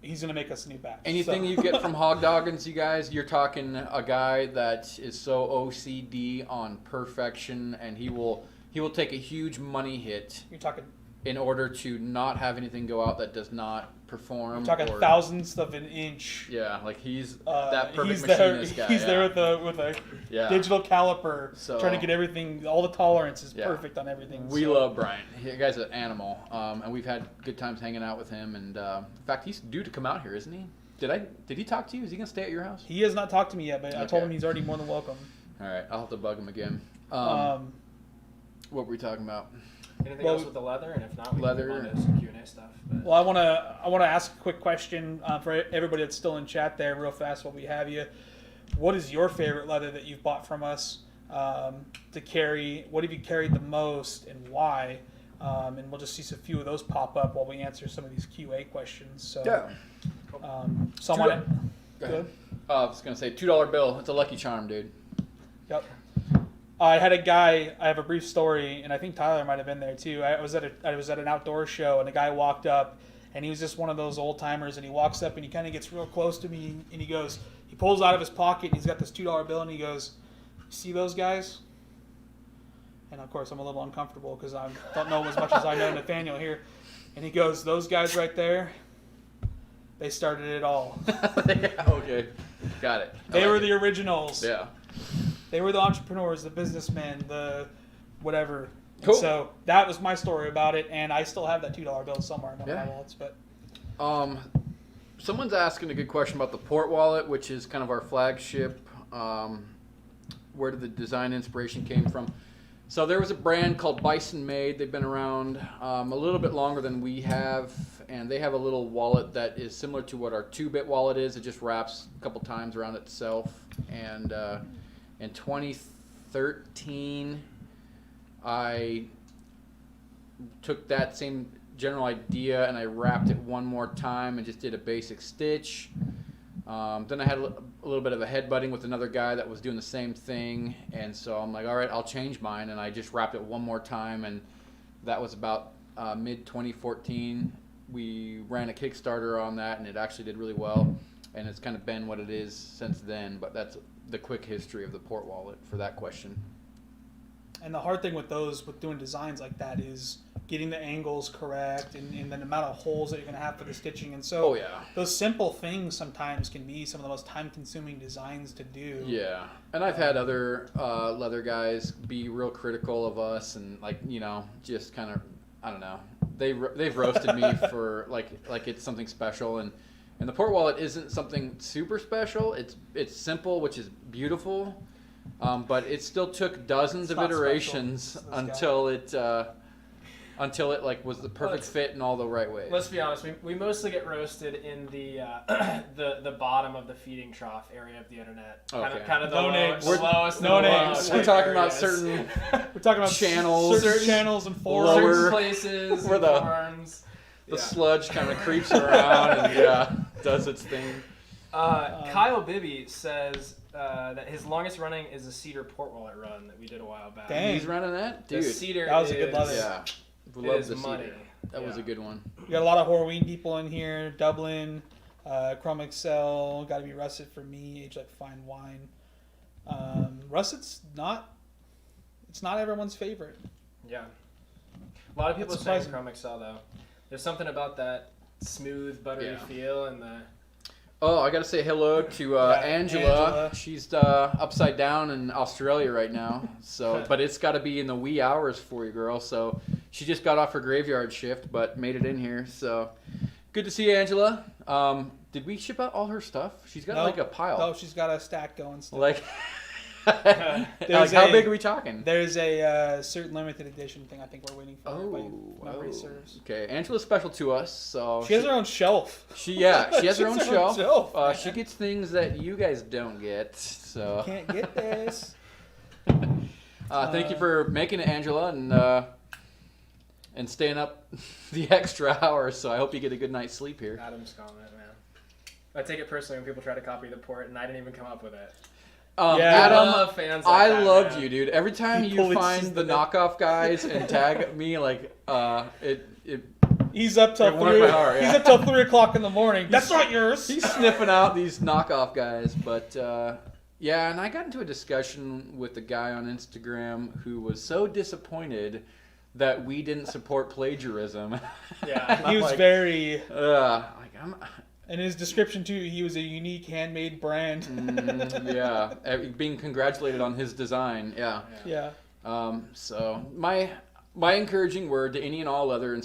He's going to make us a new batch. Anything you get from Hog Doggins, you guys, you're talking a guy that is so OCD on perfection, and he will take a huge money hit. You're talking in order to not have anything go out that does not perform. You're talking thousandths of an inch. Yeah, like he's that perfect machinist guy. He's there with a digital caliper, trying to get everything, all the tolerances perfect on everything. We love Brian. The guy's an animal, and we've had good times hanging out with him. And in fact, he's due to come out here, isn't he? Did he talk to you? Is he gonna stay at your house? He has not talked to me yet, but I told him he's already more than welcome. All right, I'll have to bug him again. What were we talking about? Anything else with the leather? And if not, we can move on to some Q&A stuff. But. Well, I want to ask a quick question for everybody that's still in chat there, real fast while we have you. What is your favorite leather that you've bought from us to carry? What have you carried the most, and why? And we'll just see a few of those pop up while we answer some of these QA questions. So, someone. Go ahead. I was gonna say $2 bill. It's a Lucky Charm, dude. Yep. I had a guy. I have a brief story, and I think Tyler might have been there too. I was at an outdoor show, and a guy walked up, and he was just one of those old timers. And he walks up, and he kind of gets real close to me, and he goes, he pulls out of his pocket, and he's got this $2 bill, and he goes, "See those guys?" And of course, I'm a little uncomfortable because I don't know as much as I know Nathaniel here. And he goes, "Those guys right there, they started it all." Okay, got it. They were the originals. Yeah. They were the entrepreneurs, the businessmen, the whatever. Cool. And so that was my story about it, and I still have that $2 bill somewhere in one of my wallets. But someone's asking a good question about the Port Wallet, which is kind of our flagship. Where did the design inspiration came from? So there was a brand called Bison Made. They've been around a little bit longer than we have, and they have a little wallet that is similar to what our 2-bit wallet is. It just wraps a couple times around itself. And in 2013, I took that same general idea and I wrapped it one more time and just did a basic stitch. Then I had a little bit of a headbutting with another guy that was doing the same thing, and so I'm like, all right, I'll change mine, and I just wrapped it one more time, and that was about mid 2014. We ran a Kickstarter on that, and it actually did really well, and it's kind of been what it is since then. But that's the quick history of the port wallet for that question. And the hard thing with doing designs like that is getting the angles correct and the amount of holes that you're going to have for the stitching. And so those simple things sometimes can be some of the most time-consuming designs to do. Yeah. And I've had other leather guys be real critical of us and, like, you know, just kind of, I don't know. They've roasted me for, like it's something special. And the port wallet isn't something super special. It's simple, which is beautiful. But it still took dozens of iterations until it like was the perfect fit in all the right ways. Let's be honest. We mostly get roasted in the bottom of the feeding trough area of the internet. Okay. Kind of the No names. lowest. No names. We're talking about certain We're talking about channels, certain channels and forums. certain places, where the forums. the sludge kind of creeps around and does its thing. Kyle Bibby says that his longest running is a cedar port wallet run that we did a while back. Dang. He's running that, dude. The cedar that was a good leather. Yeah, we It love is the money. cedar. That was a good one. We got a lot of Horween people in here. Dublin, Chrome Excel, got to be russet for me. Aged like fine wine. Russet's not. It's not everyone's favorite. Yeah. A lot of people That's say surprising. Chrome Excel though. There's something about that smooth, buttery feel and the. Oh, I got to say hello to Angela. She's upside down in Australia right now. So, but it's got to be in the wee hours for you, girl. So she just got off her graveyard shift, but made it in here. So good to see you, Angela. Did we ship out all her stuff? She's got like a pile. Oh, she's got a stack going still. Like, how big are we talking? There's a certain limited edition thing I think we're waiting for. Oh, if memory serves. Okay, Angela's special to us, so She has her own shelf. She has her own shelf. Man. She gets things that you guys don't get. So Can't get this. thank you for making it, Angela, and staying up the extra hours. So I hope you get a good night's sleep here. Adam's comment, man. I take it personally when people try to copy the port, and I didn't even come up with it. Adam, I love fans like that, loved man. you, dude. Every time you find the knockoff guys and tag me, like He's up till It warmed my heart, He's yeah. up till 3 o'clock in the morning. That's not yours. he's sniffing out these knockoff guys. But yeah, and I got into a discussion with a guy on Instagram who was so disappointed that we didn't support plagiarism. Yeah. He was like, very. I'm. In his description too, he was a unique handmade brand. Being congratulated on his design. Yeah. So my encouraging word to any and all leather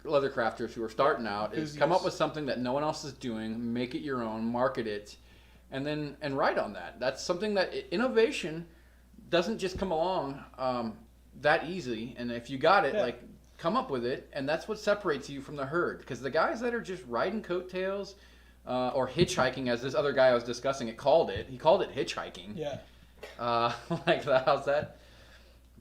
crafters who are starting out is come up with something that no one else is doing, make it your own, market it, and write on that. That's something that innovation doesn't just come along that easily. And if you got it, come up with it, and that's what separates you from the herd. Because the guys that are just riding coattails or hitchhiking, as this other guy I was discussing he called it hitchhiking. Yeah. Like that. How's that?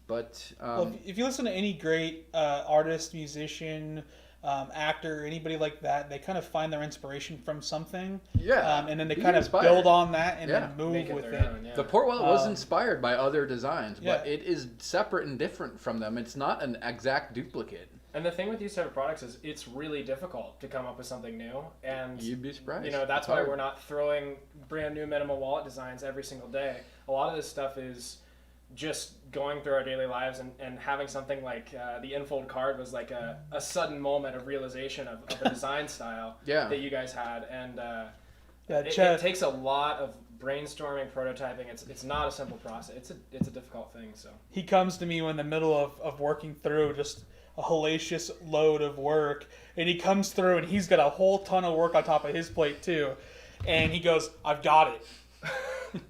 But Well, if you listen to any great artist, musician, actor, anybody like that, they kind of find their inspiration from something. Yeah. And then they Be kind inspired. of build on that and then move Make it with their it. own, yeah. the port wallet was inspired by other designs, but Yeah. it is separate and different from them. It's not an exact duplicate. And the thing with these type of products is it's really difficult to come up with something new. And You'd be surprised. You know, that's It's why hard. we're not throwing brand new minimal wallet designs every single day. A lot of this stuff is just going through our daily lives and having something like the infold card was like a sudden moment of realization of a design style that you guys had. And it takes a lot of brainstorming, prototyping. It's not a simple process. It's a difficult thing. So He comes to me in the middle of working through just a hellacious load of work, and he comes through and he's got a whole ton of work on top of his plate too, and he goes, "I've got it."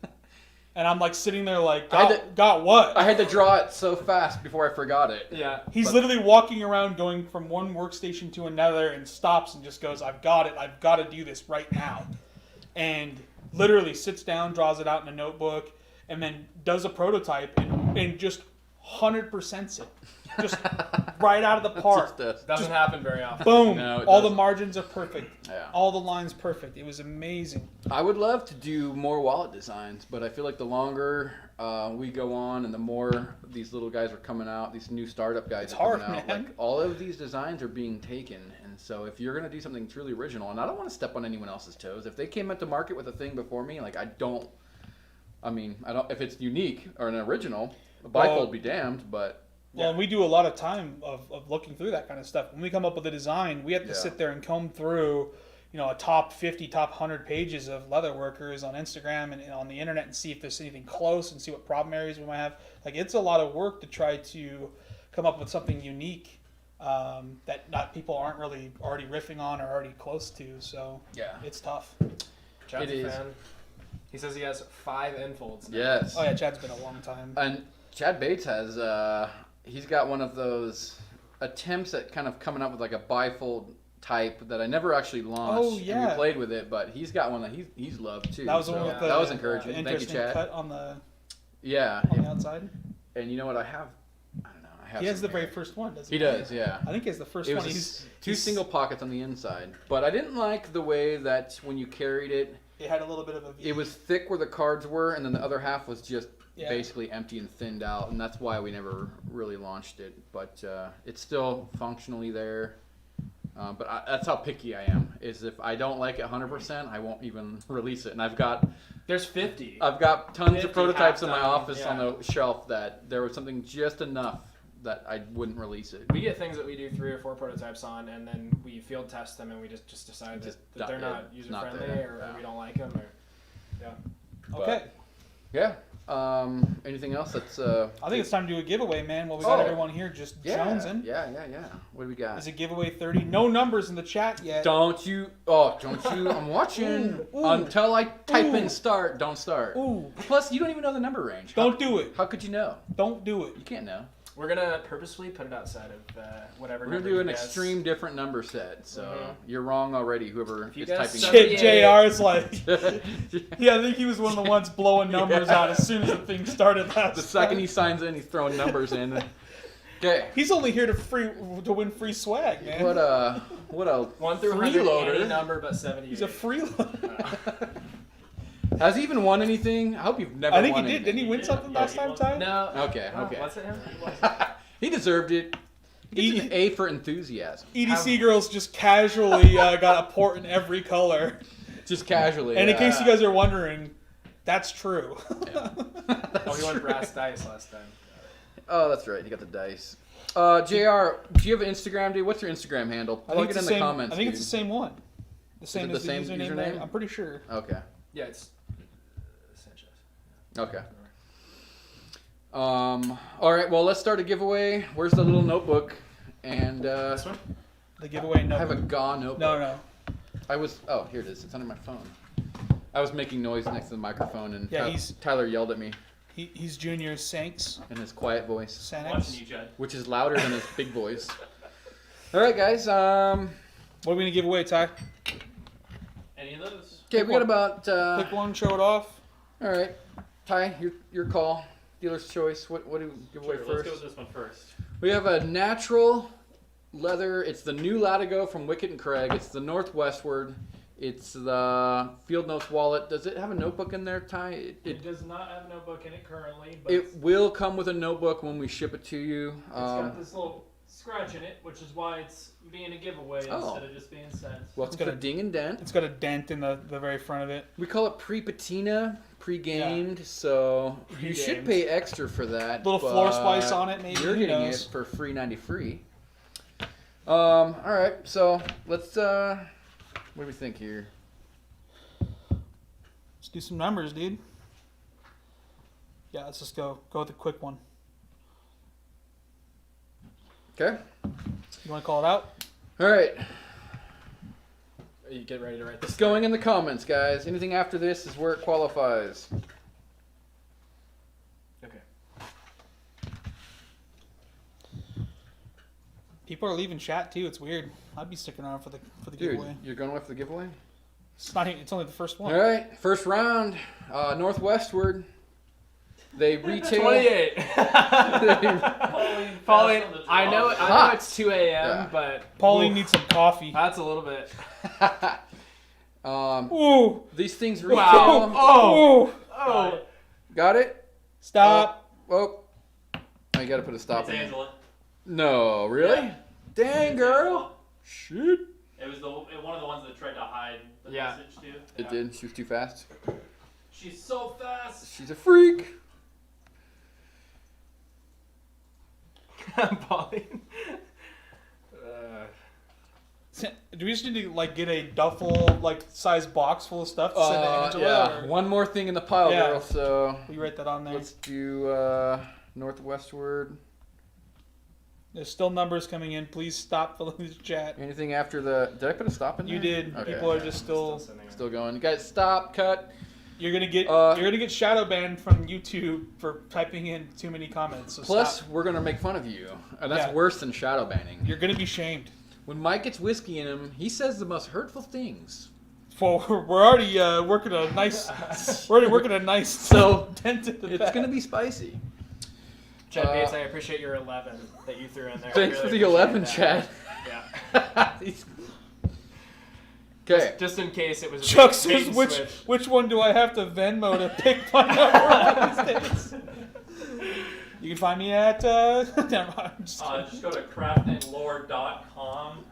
And I'm like sitting there like, got what? I had to draw it so fast before I forgot it. yeah, He's literally walking around going from one workstation to another and stops and just goes, "I've got it. I've got to do this right now." And literally sits down, draws it out in a notebook, and then does a prototype and just 100%s it. just right out of the park. Doesn't happen very often. Boom! No, it all the doesn't. margins are perfect. Yeah. All the lines perfect. It was amazing. I would love to do more wallet designs, but I feel like the longer we go on and the more these little guys are coming out, these new startup guys It's are coming hard, out, man. like all of these designs are being taken. And so if you're going to do something truly original, and I don't want to step on anyone else's toes, if they came into market with a thing before me, like I don't, if it's unique or an original, a bifold be damned, but. Well, and we do a lot of time of looking through that kind of stuff. When we come up with a design, we have to Yeah. sit there and comb through, a top 50, top 100 pages of leather workers on Instagram and on the internet and see if there's anything close and see what problem areas we might have. Like, it's a lot of work to try to come up with something unique that not people aren't really already riffing on or already close to. So Yeah. it's tough. Chad's It a is. fan. He says he has 5 infolds now. Yes. Oh yeah, Chad's been a long time. And Chad Bates has, he's got one of those attempts at kind of coming up with like a bifold type that I never actually launched. Oh, yeah. And we played with it, but he's got one that he's loved too. That was the so one with the that was encouraging. Thank you, interesting Chad. cut on the Yeah. outside. And you know what? I don't know. I have He has some the very here. first one, doesn't He does, yeah. I think he has the first It one. was He's two single pockets on the inside, but I didn't like the way that when you carried it, It had a little bit of a V. it was thick where the cards were, and then the other half was just Yeah. basically empty and thinned out, and that's why we never really launched it. But it's still functionally there. But that's how picky I am. Is if I don't like it 100%, I won't even release it. And I've got There's 50. tons 50 of prototypes in my half-done, office yeah. on the shelf that there was something just enough that I wouldn't release it. We get things that we do 3 or 4 prototypes on, and then we field test them, and we just decide Just that they're not it's user not friendly, there. or Yeah. we don't like them, or Okay. Yeah. Anything else? That's I think it's time to do a giveaway, man. Well, we got Oh. everyone here just yeah, jonesing. yeah. What do we got? Is it giveaway 30? No numbers in the chat yet. Don't you? I'm watching Ooh. until I type in Ooh. start. Don't start. Ooh, Plus, you don't even know the number range. don't do it. How could you know? Don't do it. You can't know. we're gonna purposely put it outside of whatever. We're gonna number do you an guess. extreme different number set. So Mhm. you're wrong already. Whoever If you is guess typing. seven- Shit, JR is like, the yeah, I think he was one of the ones blowing numbers out as soon as the thing started last second time. he signs in, he's throwing numbers in. Okay. He's only here to win free swag, man. What a 1 through 100, freeloader. any number but 70. He's a freeloader. Has he even won anything? I hope you've never. I think he won did. Didn't he anything. win something last time, Ty? No. Okay. Oh, Okay. Was it him? He deserved it. He gets E- an A for enthusiasm. EDC girls just casually got a port in every color. Just casually. And in case you guys are wondering, that's true. Yeah. Oh, he won brass dice last time. Oh, that's right. You got the dice. JR, do you have an Instagram, dude? What's your Instagram handle? I Plug think it it's in the the same. comments. I think dude. it's the same one. The same it as the the same username. username? I'm pretty sure. Okay. Yeah, it's Sanchez. Okay. All right. Well, let's start a giveaway. Where's the little notebook? And This one? The giveaway I have a number. GAW notebook. No. Oh, here it is. It's under my phone. I was making noise next to the microphone, and Yeah, Tyler yelled at me He's Junior Sanks. in his quiet voice, Sanks. Judd. which is louder than his big voice. All right, guys. What are we gonna give away, Ty? Any of those? Okay, we got about. Pick one, show it off. All right, Ty, your call. Dealer's choice. What do we give away Sure, first? let's go with this one first. We have a natural leather. It's the new Latigo from Wicket and Craig. It's the Northwestward. It's the Field Notes wallet. Does it have a notebook in there, Ty? It does not have a notebook in it currently, but It will come with a notebook when we ship it to you. it's got this little scratch in it, which is why it's being a giveaway Oh. instead of just being sent. Welcome It's got to a- Ding and Dent. It's got a dent in the very front of it. We call it pre-patina, pre-gamed, so you should Pre-gamed. pay extra for that. Little floor but spice on it, maybe. You're Who getting knows? it for free 90 free. All right, so let's. What do we think here? Let's do some numbers, dude. Yeah, let's just go with a quick one. Okay. You want to call it out? All right. You get ready to write this. It's going in the comments, guys. Anything after this is where it qualifies. Okay. People are leaving chat too. It's weird. I'd be sticking around for the Dude, giveaway. you're going with the giveaway? It's not. It's only the first one. All right, first round, Northwestward. They retail 28. Pauline, I know it's 2 a.m., Yeah. but Pauline needs some coffee. that's a little bit. Ooh. These things retail. Wow. Oh. Oh. Got it? Stop. Oh, you gotta put a stop It's in it. Angela. No, really? Yeah. Dang, It's girl. Angela. Shit. It was one of the ones that tried to hide the Yeah. message too. It did. She was too fast. She's so fast. She's a freak. Pauline. Do we just need to like get a duffel like size box full of stuff to send to Angela? Yeah. Or- One more thing in the pile, Yeah. girl. So We write that on there. let's do northwestward. There's still numbers coming in. Please stop filling this chat. Anything after the? Did I put a stop in there? You did. Okay. People are just still. Still going. You guys, stop. Cut. You're gonna get. Uh, you're gonna get shadow banned from YouTube for typing in too many comments. So Plus, stop. we're gonna make fun of you, and that's Yeah. worse than shadow banning. You're gonna be shamed. When Mike gets whiskey in him, he says the most hurtful things. Well, we're already working a nice. We're already working a nice. So, dent in the It's back. gonna be spicy. Chad Bates, I appreciate your 11 that you threw in there. Thanks I for really the appreciate 11, that. Chad. Yeah. Okay. Just in case it was a Chuck bait says, and which switch. which one do I have to Venmo to pick my number one of these days? You can find me at. Never mind. I'm just kidding. Just go to craftandlore.com.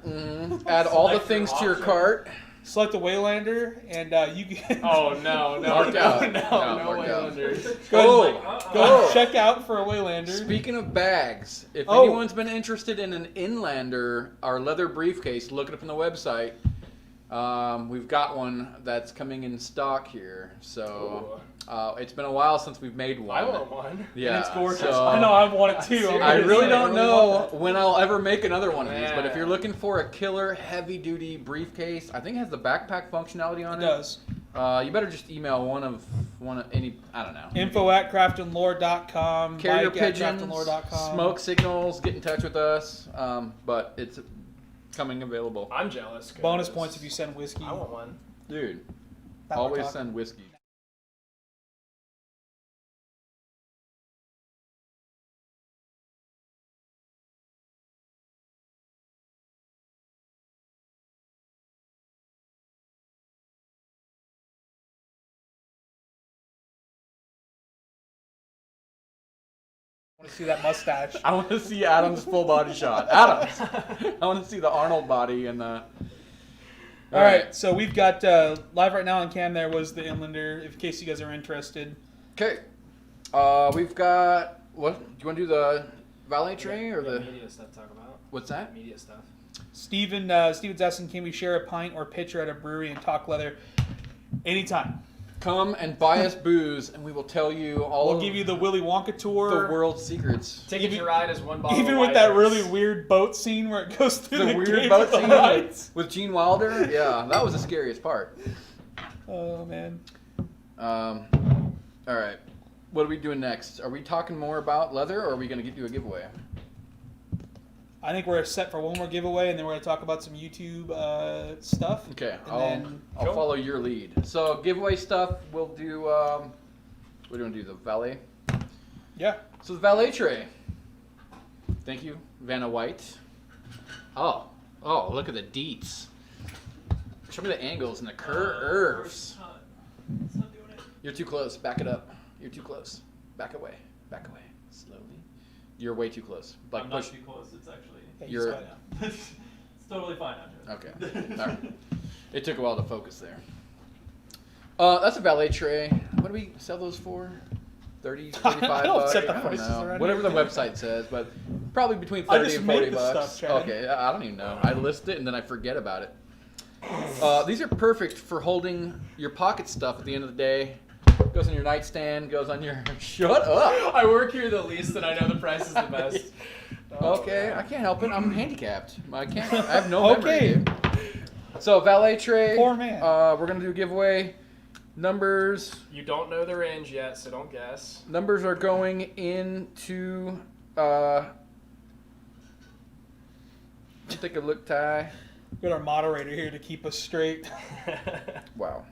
Add all the Select your things to your option. cart. Select the Waylander, and you can Oh, no. Mark out. No Mark way out. under. Go. go and check out for a Waylander. Speaking of bags, if Oh. anyone's been interested in an Inlander, our leather briefcase, look it up on the website. We've got one that's coming in stock here. So it's been a while since we've made one. I want one. Yeah, And it's gorgeous. so- I know, I want it too. Seriously? I really don't want know that. when I'll ever make another one of these, but if Yeah. you're looking for a killer heavy-duty briefcase, I think it has the backpack functionality on It it. does. You better just email one of any, I don't know. Info@craftandlore.com. Carrier Mike at pigeons, craftandlore.com. smoke signals, get in touch with us. But it's coming available. I'm jealous. 'cause Bonus points if you send whiskey. I want one. Dude, Now we're always talking. send whiskey. I want to see that mustache. I want to see Adam's full body shot. Adam's. I want to see the Arnold body and the. All right, so we've got live right now on cam. There was the Inlander, in case you guys are interested. Okay. We've got what? Do you want to do the valet tray or the? media stuff to talk about? What's that? Media stuff. Steven's asking, can we share a pint or pitcher at a brewery and talk leather? Anytime. Come and buy us booze, and we will tell you all. We'll of give you the Willy Wonka tour. the world's secrets. Ticket to ride is one bottle. Even of with that White really House. weird boat scene where it goes through The the, weird cave boat with the scene lights. with Gene Wilder. Yeah, that was the scariest part. Oh man. All right. What are we doing next? Are we talking more about leather, or are we going to do a giveaway? I think we're set for one more giveaway, and then we're going to talk about some YouTube stuff. Okay, And then- I'll follow your lead. So giveaway stuff, we'll do. What do you want to do? The valet. Yeah. So the valet tray. Thank you, Vanna White. Oh, look at the deets. Show me the angles and the curves. It's not doing it. You're too close. Back it up. You're too close. Back away. Back away. Slowly. You're way too close. Like I'm push. not too close. It's actually. Hey, You're- just go now. It's totally fine. Okay. All right. It took a while to focus there. That's a valet tray. What do we sell those for? 30, 35 I don't bucks? set the I don't prices know. around Whatever here. the website says, but probably between I 30 just and make 40 the bucks. stuff, Chad. Okay, I don't even know. I list it and then I forget about it. These are perfect for holding your pocket stuff at the end of the day. Goes on your nightstand, goes on your... Shut up! I work here the least, and I know the price is the best. Okay, I can't help it. I'm handicapped. I have no memory. Okay. Dude. So valet tray. Poor man. We're gonna do a giveaway. Numbers You don't know the range yet, so don't guess. are going into. Take a look, Ty. We got our moderator here to keep us straight. Wow.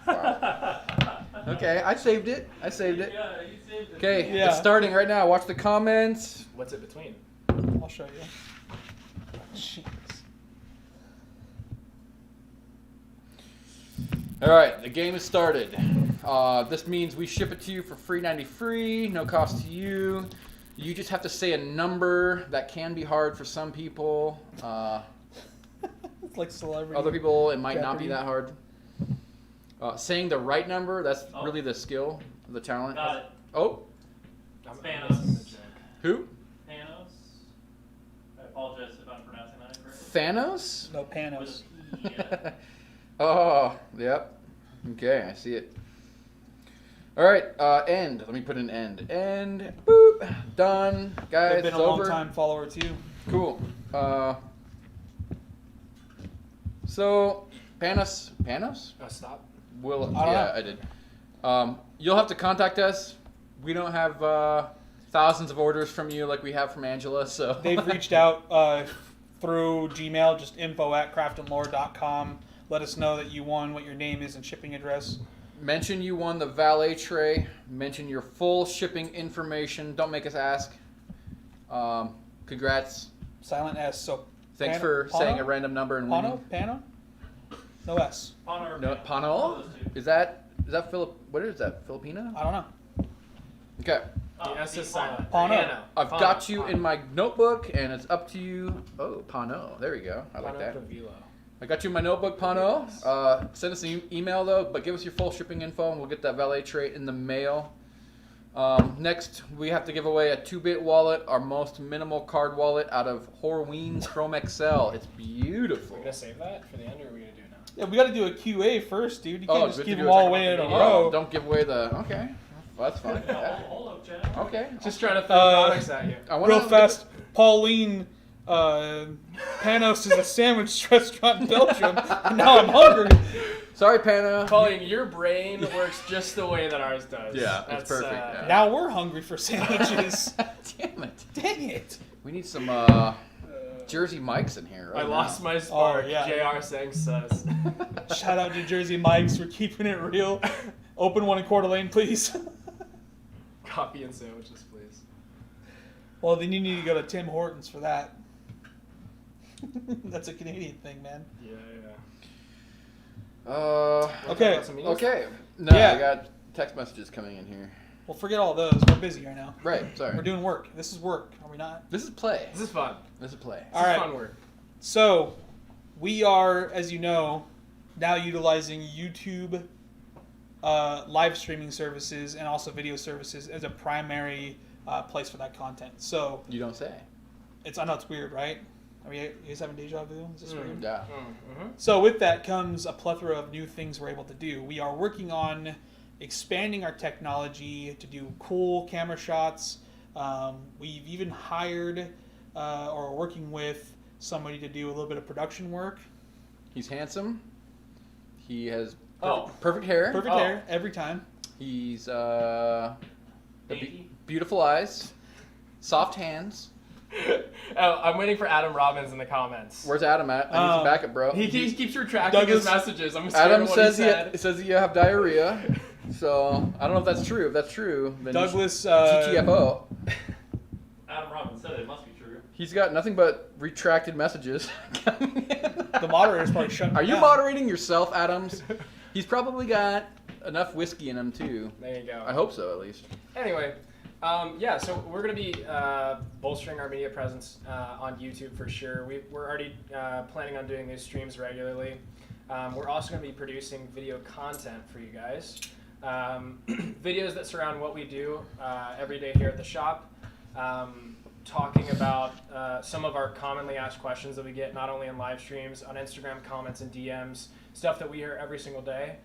Wow. Okay, I saved it. Yeah, you saved it. Okay, Yeah. it's starting right now. Watch the comments. What's it between? I'll show you. Jeez. All right, the game has started. This means we ship it to you for free 90 free, no cost to you. You just have to say a number. That can be hard for some people. It's like celebrity. Other people, it might not be Jeopardy. that hard. Saying the right number, that's Oh. really the skill, the talent. Got it. Oh, Thanos. missing the joke. who? Thanos. I apologize if I'm pronouncing that incorrectly. Thanos? No Panos. With a P, yeah. Oh, yep. Okay, I see it. All right, end. Let me put an end. End. Boop. Done. Guys, They've been it's a long over. time follower too. Cool. So, Panos? Stop. Will, I don't yeah, know. I did. You'll have to contact us. We don't have thousands of orders from you like we have from Angela, so. They've reached out through Gmail, just info@craftandlore.com. Let us know that you won, what your name is, and shipping address. Mention you won the valet tray. Mention your full shipping information. Don't make us ask. Congrats. Silent S. So Thanks Pano- for Pano? saying a random number and winning. Pano? No S. Pano or No, Pano? Pano? One of those two. Is that Philip? What is that? Filipino? I don't know. Okay. Oh, The S is Pano. silent. Pano. I've Pano. got you Pano. in my notebook, and it's up to you. Oh, Pano. There we go. I like Pano that. Cavilo. I got you in my notebook, Pano. Send us an email, though, but give us your full shipping info, and we'll get that valet tray in the mail. Next, we have to give away a 2-bit wallet, our most minimal card wallet out of Horween's Chrome XL. It's beautiful. We're gonna save that for the end, or are we gonna do it now? Yeah, we got to do a QA first, dude. You can't Oh, just good give to them do a all second away in a one. row. Don't give away the... Okay. Well, that's fine. No, hold up, Chad. Okay. Just trying to throw products at you. I wanna Real fast, Pauline, Panos is a sandwich restaurant in Belgium, and now I'm hungry. Sorry, Pano. Colleen, your brain works just the way that ours does. Yeah, it's perfect, yeah. Now we're hungry for sandwiches. Damn it. Dang it. We need some Jersey mics in here right I lost now. my spark. Oh, yeah. JR saying sus. Shout out to Jersey Mike's for keeping it real. Open one in Coeur d'Alene, please. Coffee and sandwiches, please. Well, then you need to go to Tim Hortons for that. That's a Canadian thing, man. Yeah, yeah. Okay. Okay. No, Yeah. I got text messages coming in here. Well, forget all those. We're busy right now. Right, sorry. We're doing work. This is work, are we not? This is play. This is fun. This is play. All This right. is fun work. So, we are, as you know, now utilizing YouTube live streaming services and also video services as a primary place for that content. So, You don't say. I know it's weird, right? Are you guys having deja vu? Is this weird? Yeah. Mm-hmm. So with that comes a plethora of new things we're able to do. We are working on expanding our technology to do cool camera shots. We've even hired or are working with somebody to do a little bit of production work. He's handsome. He has Oh. perfect hair. Perfect Oh. hair every time. He's Dainty. beautiful eyes, soft hands. Oh, I'm waiting for Adam Robbins in the comments. Where's Adam at? I need some backup, bro. He keeps retracting Douglas- his messages. I'm scared Adam of what says he said. says you have diarrhea. So I don't know if that's true. If that's true, then Douglas GTFO. Adam Robbins said it must be true. He's got nothing but retracted messages coming in. the moderator's probably shutting Are you down. moderating yourself, Adams? He's probably got enough whiskey in him too. There you go. I hope so, at least. Anyway, yeah, so we're going to be bolstering our media presence on YouTube for sure. We're already planning on doing these streams regularly. We're also going to be producing video content for you guys. Videos that surround what we do every day here at the shop. Talking about some of our commonly asked questions that we get not only in live streams, on Instagram comments and DMs, stuff that we hear every single day,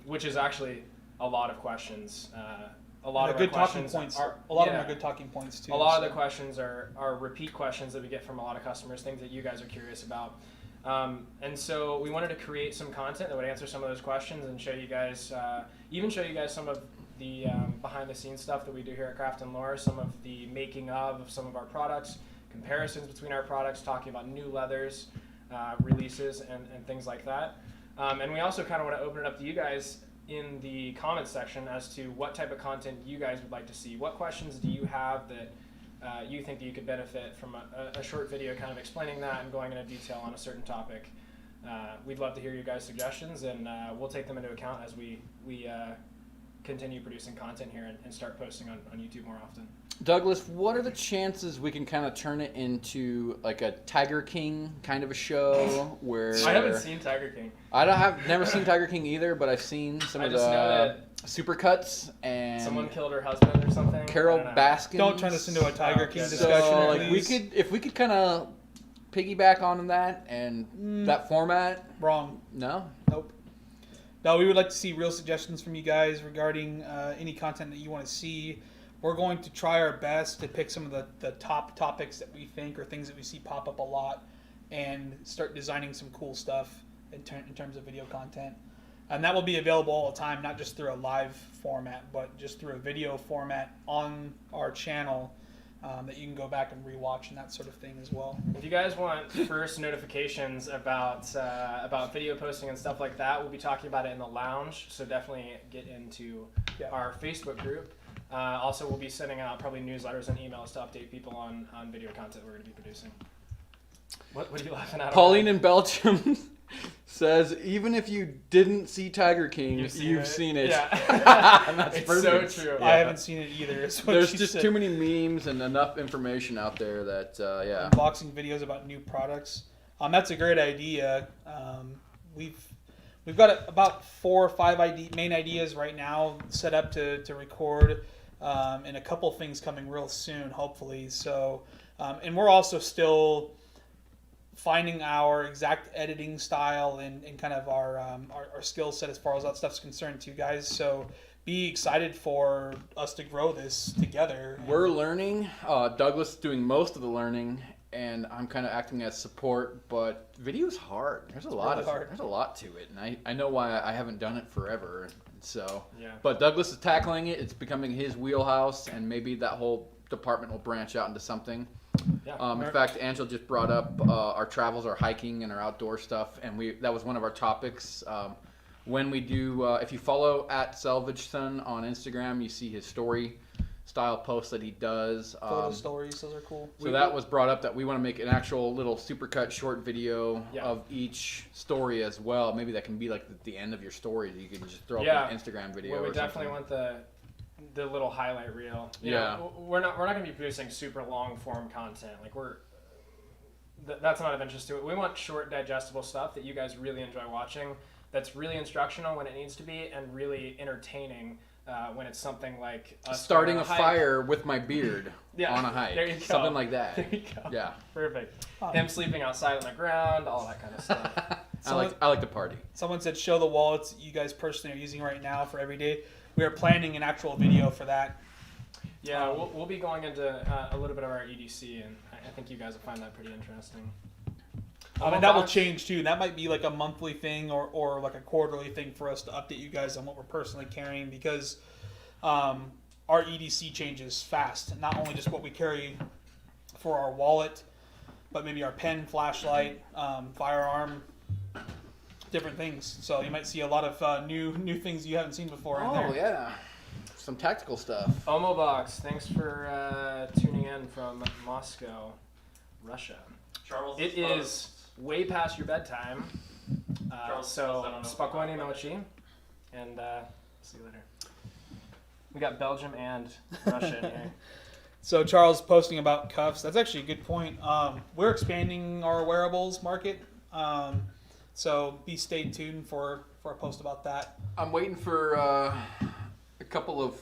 which is actually a lot of questions. A lot The of good our talking questions points. are A lot of yeah. them are good talking points too. A lot so. of the questions are repeat questions that we get from a lot of customers, things that you guys are curious about. And so we wanted to create some content that would answer some of those questions and show you guys, even show you guys some of the behind the scenes stuff that we do here at Craft and Lore, some of the making of some of our products, comparisons between our products, talking about new leathers, releases and things like that. And we also kind of want to open it up to you guys in the comments section as to what type of content you guys would like to see. What questions do you have that you think that you could benefit from a short video kind of explaining that and going into detail on a certain topic? We'd love to hear your guys' suggestions, and we'll take them into account as we continue producing content here and start posting on YouTube more often. Douglas, what are the chances we can kind of turn it into like a Tiger King kind of a show where I haven't seen Tiger King. Never seen Tiger King either, but I've seen some of the supercuts and Someone killed her husband or something. Carol Baskin. Don't turn this into a Tiger King discussion. So like please. if we could kind of piggyback on that and that format. Wrong. No. Nope. No, we would like to see real suggestions from you guys regarding any content that you want to see. We're going to try our best to pick some of the top topics that we think or things that we see pop up a lot and start designing some cool stuff in terms of video content. And that will be available all the time, not just through a live format, but just through a video format on our channel that you can go back and rewatch and that sort of thing as well. If you guys want first notifications about video posting and stuff like that, we'll be talking about it in the lounge. So definitely get into our Facebook group. Also, we'll be sending out probably newsletters and emails to update people on video content we're going to be producing. What are you laughing at? Pauline in Belgium says, even if you didn't see Tiger King, you've seen it. Yeah. That's it's perfect. so true. I haven't seen it either. There's just too many memes and enough information out there that, Unboxing videos about new products. That's a great idea. We've got about 4 or 5 main ideas right now set up to record, and a couple things coming real soon, hopefully. So, and we're also still finding our exact editing style and kind of our skill set as far as that stuff's concerned too, guys. So be excited for us to grow this together. We're learning. Douglas is doing most of the learning, and I'm kind of acting as support. But video's hard. There's a lot to it, and I know why I haven't done it forever. So, but Douglas is tackling it. It's becoming his wheelhouse, and maybe that whole department will branch out into something. In fact, Angela just brought up our travels, our hiking, and our outdoor stuff, and that was one of our topics. When we do, if you follow @SalvageSon on Instagram, you see his story style posts that he does. Photo stories, those are cool. So that was brought up that we want to make an actual little supercut short video of each story as well. Maybe that can be like the end of your story. You can just throw up an Instagram video. Well, we or definitely something. want the little highlight reel. You know, we're not going to be producing super long form content. Like that's not of interest to it. We want short, digestible stuff that you guys really enjoy watching. That's really instructional when it needs to be, and really entertaining when it's something like us starting a fire with my beard on a hike. There you go. Something like that. There you go. Yeah. Perfect. Him sleeping outside on the ground, all that kind of stuff. I like to party. Someone said show the wallets you guys personally are using right now for every day. We are planning an actual video for that. Yeah, we'll be going into a little bit of our EDC, and I think you guys will find that pretty interesting. And that will change too. That might be like a monthly thing or like a quarterly thing for us to update you guys on what we're personally carrying, because our EDC changes fast. Not only just what we carry for our wallet, but maybe our pen, flashlight, firearm, different things. So you might see a lot of new things you haven't seen before in there. Oh yeah, some tactical stuff. Omobox, thanks for tuning in from Moscow, Russia. Charles It is way past your bedtime, so spokojnej noci, and see you later. We got Belgium and Russia in here. So Charles posting about cuffs. That's actually a good point. We're expanding our wearables market, so stay tuned for a post about that. I'm waiting for a couple of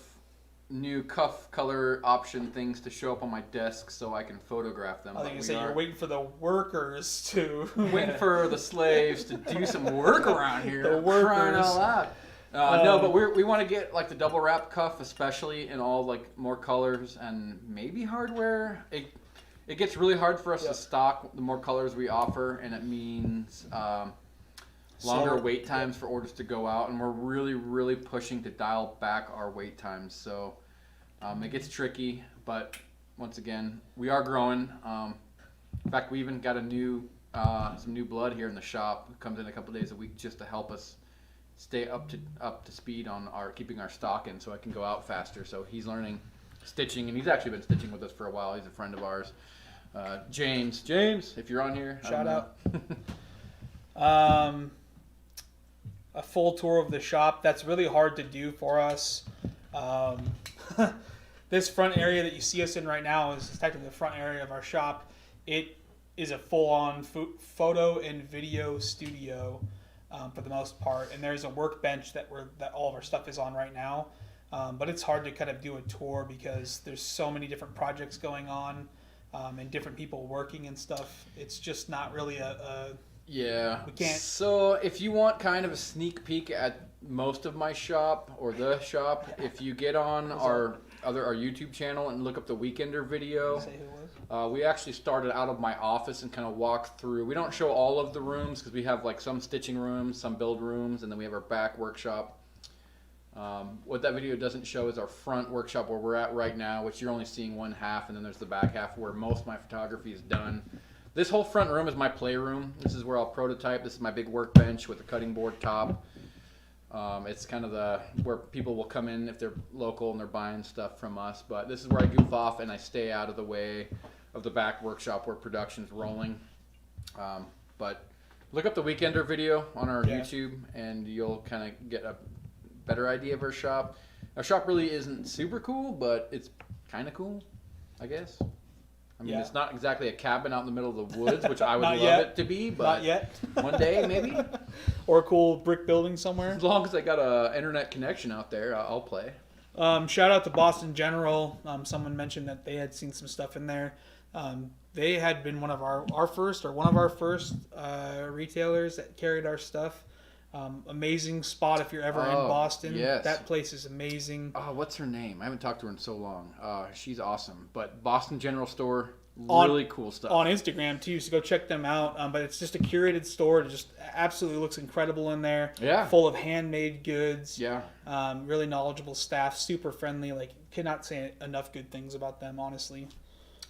new cuff color option things to show up on my desk so I can photograph them. I think you say you're waiting for the workers to waiting for the slaves to do some work around here. The workers. Crying out loud. No, but we want to get like the double wrap cuff, especially in all like more colors and maybe hardware. It gets really hard for us to stock the more colors we offer, and it means longer wait times for orders to go out, and we're really, really pushing to dial back our wait times. So it gets tricky, but once again, we are growing. In fact, we even got some new blood here in the shop. It comes in a couple days a week just to help us stay up to speed on keeping our stock in, so I can go out faster. So he's learning stitching, and he's actually been stitching with us for a while. He's a friend of ours. James, if you're on here, shout out. A full tour of the shop. That's really hard to do for us. This front area that you see us in right now is technically the front area of our shop. It is a full-on photo and video studio for the most part, and there's a workbench that all of our stuff is on right now. But it's hard to kind of do a tour because there's so many different projects going on and different people working and stuff. It's just not really yeah. We can't. So if you want kind of a sneak peek at most of my shop or the shop, if you get on our YouTube channel and look up the Weekender video, Say who it was? we actually started out of my office and kind of walked through. We don't show all of the rooms because we have like some stitching rooms, some build rooms, and then we have our back workshop. What that video doesn't show is our front workshop where we're at right now, which you're only seeing one half, and then there's the back half where most of my photography is done. This whole front room is my playroom. This is where I'll prototype. This is my big workbench with a cutting board top. It's kind of where people will come in if they're local and they're buying stuff from us. But this is where I goof off and I stay out of the way of the back workshop where production's rolling. But look up the Weekender video on our YouTube and you'll kind of get a better idea of our shop. Our shop really isn't super cool, but it's kind of cool, I guess. I mean, it's not exactly a cabin out in the middle of the woods, which I would love it to be, but not yet. One day maybe. Or a cool brick building somewhere. As long as I got a internet connection out there, I'll play. Shout out to Boston General. Someone mentioned that they had seen some stuff in there. They had been one of our first retailers that carried our stuff. Amazing spot if you're ever in Boston. Yes. That place is amazing. Oh, what's her name? I haven't talked to her in so long. She's awesome. But Boston General Store, really cool stuff. On Instagram too, so go check them out. But it's just a curated store. It just absolutely looks incredible in there. Yeah. Full of handmade goods. Yeah. Really knowledgeable staff, super friendly. Like, cannot say enough good things about them, honestly.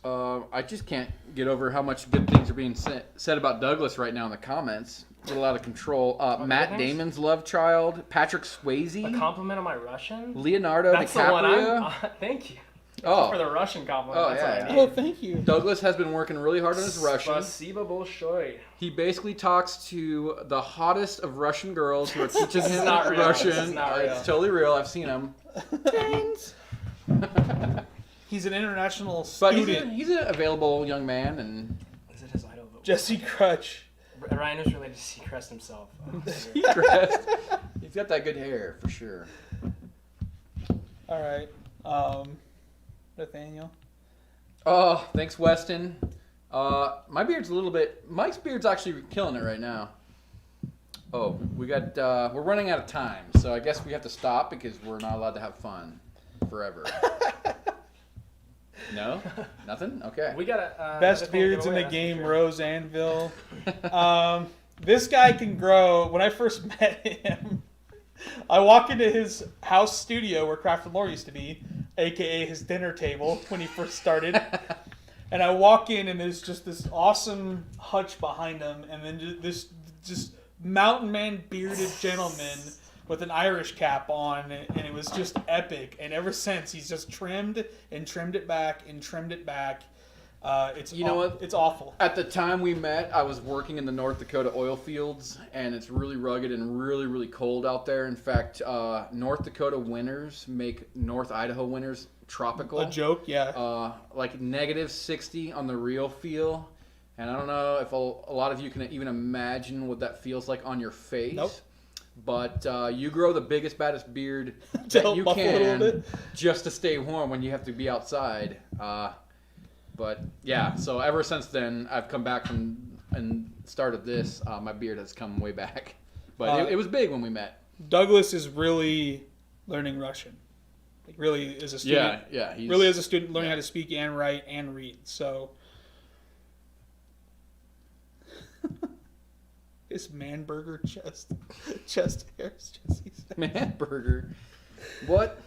I just can't get over how much good things are being said about Douglas right now in the comments. A little out of control. Matt Damon's love child, Patrick Swayze, A compliment on my Russian? Leonardo That's DiCaprio. the one I'm... thank you. Oh. For the Russian compliment. Oh, That's yeah. what I need. Oh, thank you. Douglas has been working really hard on his Russian. Spasibo bolshoi. He basically talks to the hottest of Russian girls who are teaching him not real. Russian. This is not real. It's totally real. I've seen him. James. He's an international But student. he's an available young man, and Is it his idol? Jesse Crutch. Ryan is related to Seacrest himself. Seacrest. He's got that good hair for sure. All right. Nathaniel. Oh, thanks, Weston. My beard's a little bit. Mike's beard's actually killing it right now. Oh, we're running out of time, so I guess we have to stop because we're not allowed to have fun forever. No? Nothing? Okay. We got Best beards in the game, Rose Anvil. This guy can grow. When I first met him, I walk into his house studio where Craft and Lore used to be, aka his dinner table when he first started. And I walk in and there's just this awesome hutch behind him, and then this mountain man bearded gentleman with an Irish cap on, and it was just epic. And ever since, he's just trimmed it back. It's It's awful. At the time we met, I was working in the North Dakota oil fields, and it's really rugged and really, really cold out there. In fact, North Dakota winters make North Idaho winters tropical. A joke, yeah. Like -60 on the real feel. And I don't know if a lot of you can even imagine what that feels like on your face. Nope. But you grow the biggest, baddest beard that you can just to stay warm when you have to be outside. But yeah, so ever since then, I've come back and started this. My beard has come way back. But it was big when we met. Douglas is really learning Russian. Like, really is a student. Yeah. He's really is a student learning how to speak and write and read. So his man burger chest hairs, Jesse said. Man burger. What?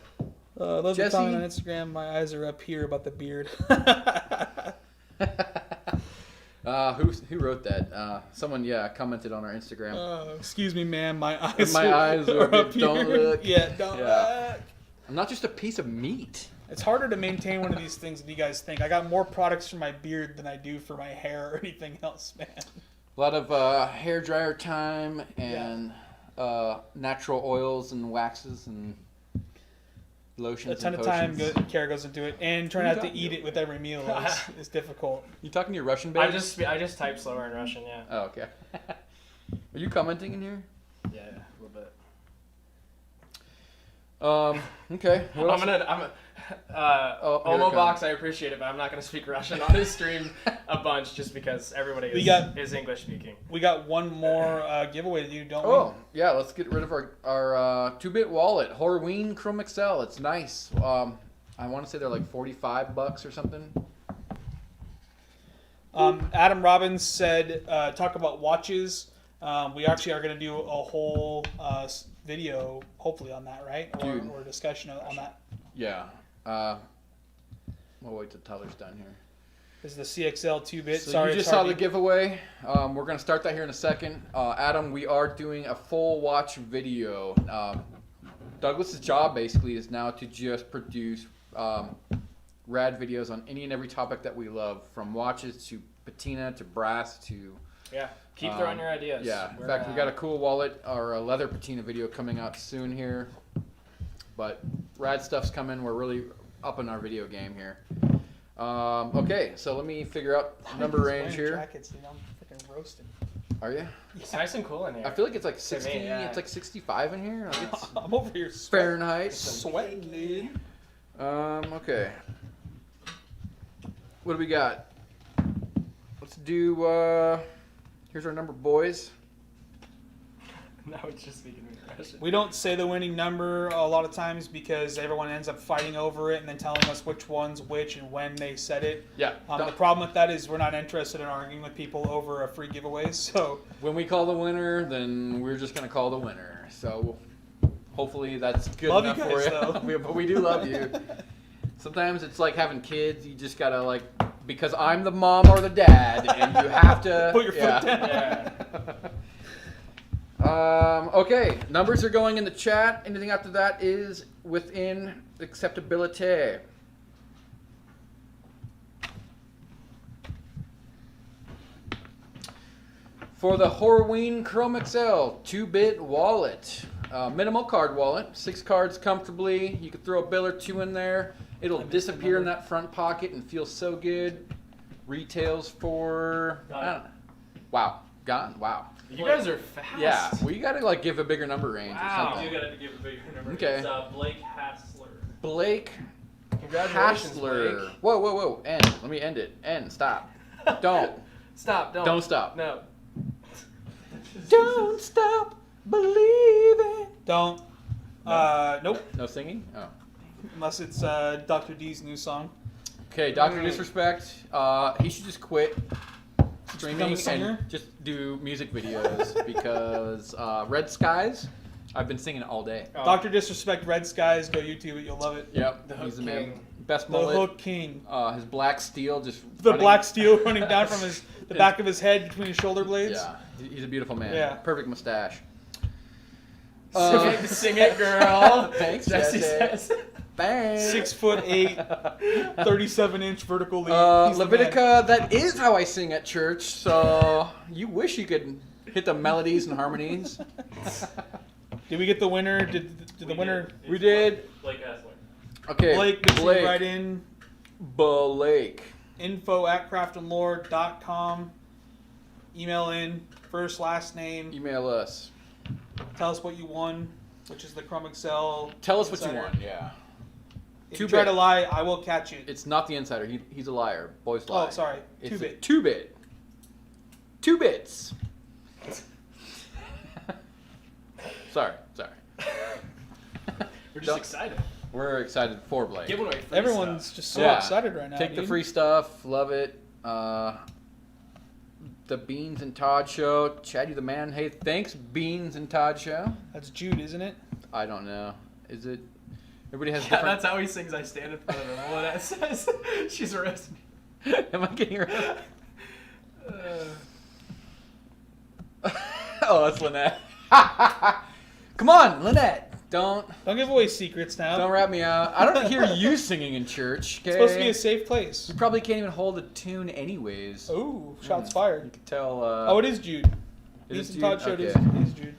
Love the Jesse? comment on Instagram. My eyes are up here about the beard. Who wrote that? Someone commented on our Instagram. Excuse me, ma'am. My eyes. My eyes are up don't here. look. Yeah, don't look. I'm not just a piece of meat. It's harder to maintain one of these things than you guys think. I got more products for my beard than I do for my hair or anything else, man. A lot of hair dryer time and natural oils and waxes and lotions. A ton of time care goes into it, and trying not to eat it with every meal is difficult. You talking to your Russian babe? I just type slower in Russian. Yeah. Oh, okay. Are you commenting in here? Yeah, a little bit. Okay. What else? Omobox, I appreciate it, but I'm not going to speak Russian on this stream a bunch just because everybody is English speaking. We got one more giveaway to do, don't we? Oh, yeah, let's get rid of our 2-bit wallet, Horween Chrome XL. It's nice. I want to say they're like $45 or something. Adam Robbins said, talk about watches. We actually are going to do a whole video, hopefully, on that, right? Or a discussion on that. Yeah. We'll wait till Tyler's done here. This is the CXL 2-bit. So Sorry, you just saw the giveaway. We're going to start that here in a second. Adam, we are doing a full watch video. Douglas's job basically is now to just produce rad videos on any and every topic that we love, from watches to patina to brass to... Yeah, keep throwing your ideas. Yeah, in fact, we got a cool wallet or a leather patina video coming out soon here. But rad stuff's coming. We're really upping our video game here. Okay, so let me figure out number range here. Jackets, dude, I'm freaking roasting. Are you? It's nice and cool in here. I feel like it's like 60. yeah. It's like 65 in here. Like it's I'm over here Fahrenheit. sweating, dude. Okay. What do we got? Let's do. Here's our number, boys. Now it's just speaking in Russian. We don't say the winning number a lot of times because everyone ends up fighting over it and then telling us which one's which and when they said it. Yeah. The problem with that is we're not interested in arguing with people over a free giveaway. So when we call the winner, then we're just gonna call the winner. So hopefully that's good love enough you for guys, you. though. But we do love you. Sometimes it's like having kids. You just gotta like, because I'm the mom or the dad, and you have to put your foot down. Yeah. Okay, numbers are going in the chat. Anything after that is within acceptability. For the Horween Chrome XL 2-bit wallet, minimal card wallet, 6 cards comfortably. You could throw a bill or two in there. It'll disappear in that front pocket and feel so good. Retails for, I don't know. Wow, gone. Wow. You guys are fast. Yeah, we gotta like give a bigger number range Wow. or You something. do gotta give a bigger number. Okay. It's Blake Hassler. Blake Congratulations, Hassler. Blake. Whoa. End. Let me end it. End. Stop. Don't. Stop. Don't stop. No. Don't stop believing. Don't. Nope. No singing? Oh. Unless it's Dr. D's new song. Okay, Dr. Disrespect. He should just quit streaming become a singer? and just do music videos because Red Skies, I've been singing it all day. Oh. Dr. Disrespect, Red Skies, go YouTube it, you'll love it. Yep, The he's Hook the man. King. Best The mullet. Hook King. His black steel just The running- black steel running down from the back of his head between his shoulder blades. Yeah, he's a beautiful man. Yeah. Perfect mustache. Sing it, girl. Thanks, Jesse Jesse. says. Thanks. 6'8", 37-inch vertical lead. He's the man. Levitica, that is how I sing at church, so you wish you could hit the melodies and harmonies. Did we get the winner? Did the winner? It's We did. Blake Hassler. Okay, Blake, make sure you write in Blake. info@craftandlore.com. Email in first, last name. Email us. Tell us what you won, which is the Chrome XL. Tell us what you Insider. want, yeah. If you 2-bit. try to lie, I will catch you. It's not the insider. He's a liar. Boys lie. Oh, sorry. It's 2-bit. 2-bit. 2 bits. Sorry. We're just Don't- excited. We're excited for Blake. Giving away free Everyone's stuff. just so Yeah. excited right now. Take the dude. free stuff. Love it. The Beans and Todd Show. Chad, you the man. Hey, thanks, Beans and Todd Show. That's Jude, isn't it? I don't know. Is it? Everybody has Yeah, different. that's how he sings. I stand in front of him. Well, that says she's arrested. Am I getting it right? Oh, that's Lynette. Come on, Lynette. Don't give away secrets now. Don't rat me out. I don't hear you singing in church. Okay? It's supposed to be a safe place. You probably can't even hold a tune anyways. Ooh, shots You fired. can tell. Oh, it is Jude. It is Beans and Todd Jude? show Okay. is Jude.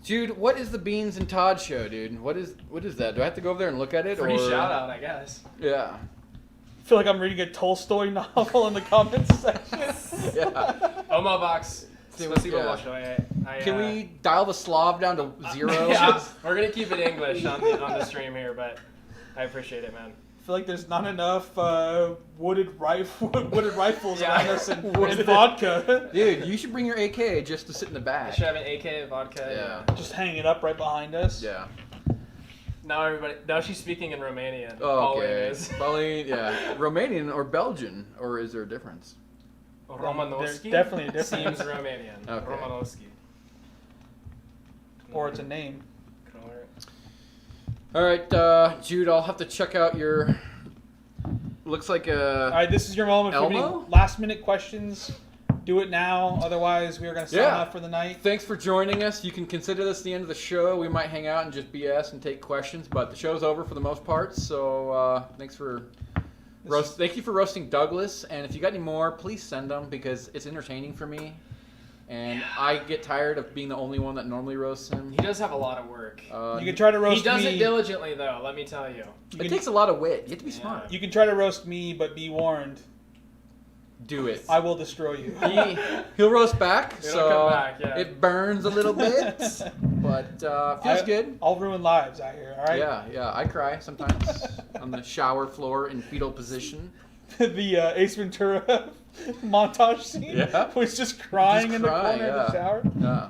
Dude, what is the Beans and Todd show, dude? What is that? Do I have to go over there and look at it? Free or... shout out, I guess. Yeah. I feel like I'm reading a Tolstoy novel in the comments section. Yeah. Oma box. Spasibo Yeah. большое. Can we dial the Slav down to 0? Yeah, we're gonna keep it English on the stream here, but I appreciate it, man. I feel like there's not enough wooded rifles Yeah. around us and vodka. Dude, you should bring your AK just to sit in the I back. should have an AK, vodka. Yeah. Just hanging it up right behind us. Yeah. Now she's speaking in Romanian. Oh, Pauline okay. is. Pauline, yeah. Romanian or Belgian, or is there a difference? Romanovski. There's definitely a difference. Seems Romanian. Okay. Romanovski. Or it's a name. All right, Jude, I'll have to check out your. Looks like a. All right, this is your moment. If you have Elmo? any last-minute questions, do it now. Otherwise, we are going to sign Yeah. off for the night. Thanks for joining us. You can consider this the end of the show. We might hang out and just BS and take questions, but the show's over for the most part. So thanks for thank you for roasting Douglas. And if you got any more, please send them because it's entertaining for me. And I get tired of being the only one that normally roasts him. He does have a lot of work. You can try to roast He does me. it diligently, though. Let me tell you. You It can, takes a lot of wit. You have to be smart. you can try to roast me, but be warned, Do it. I will destroy you. He'll roast back, It'll so come back, yeah. it burns a little bit, but feels good. I'll ruin lives out here. All right. Yeah, I cry sometimes on the shower floor in fetal position. The Ace Ventura montage scene. Yeah. Was just crying Just in the cry, corner of the shower. Yeah.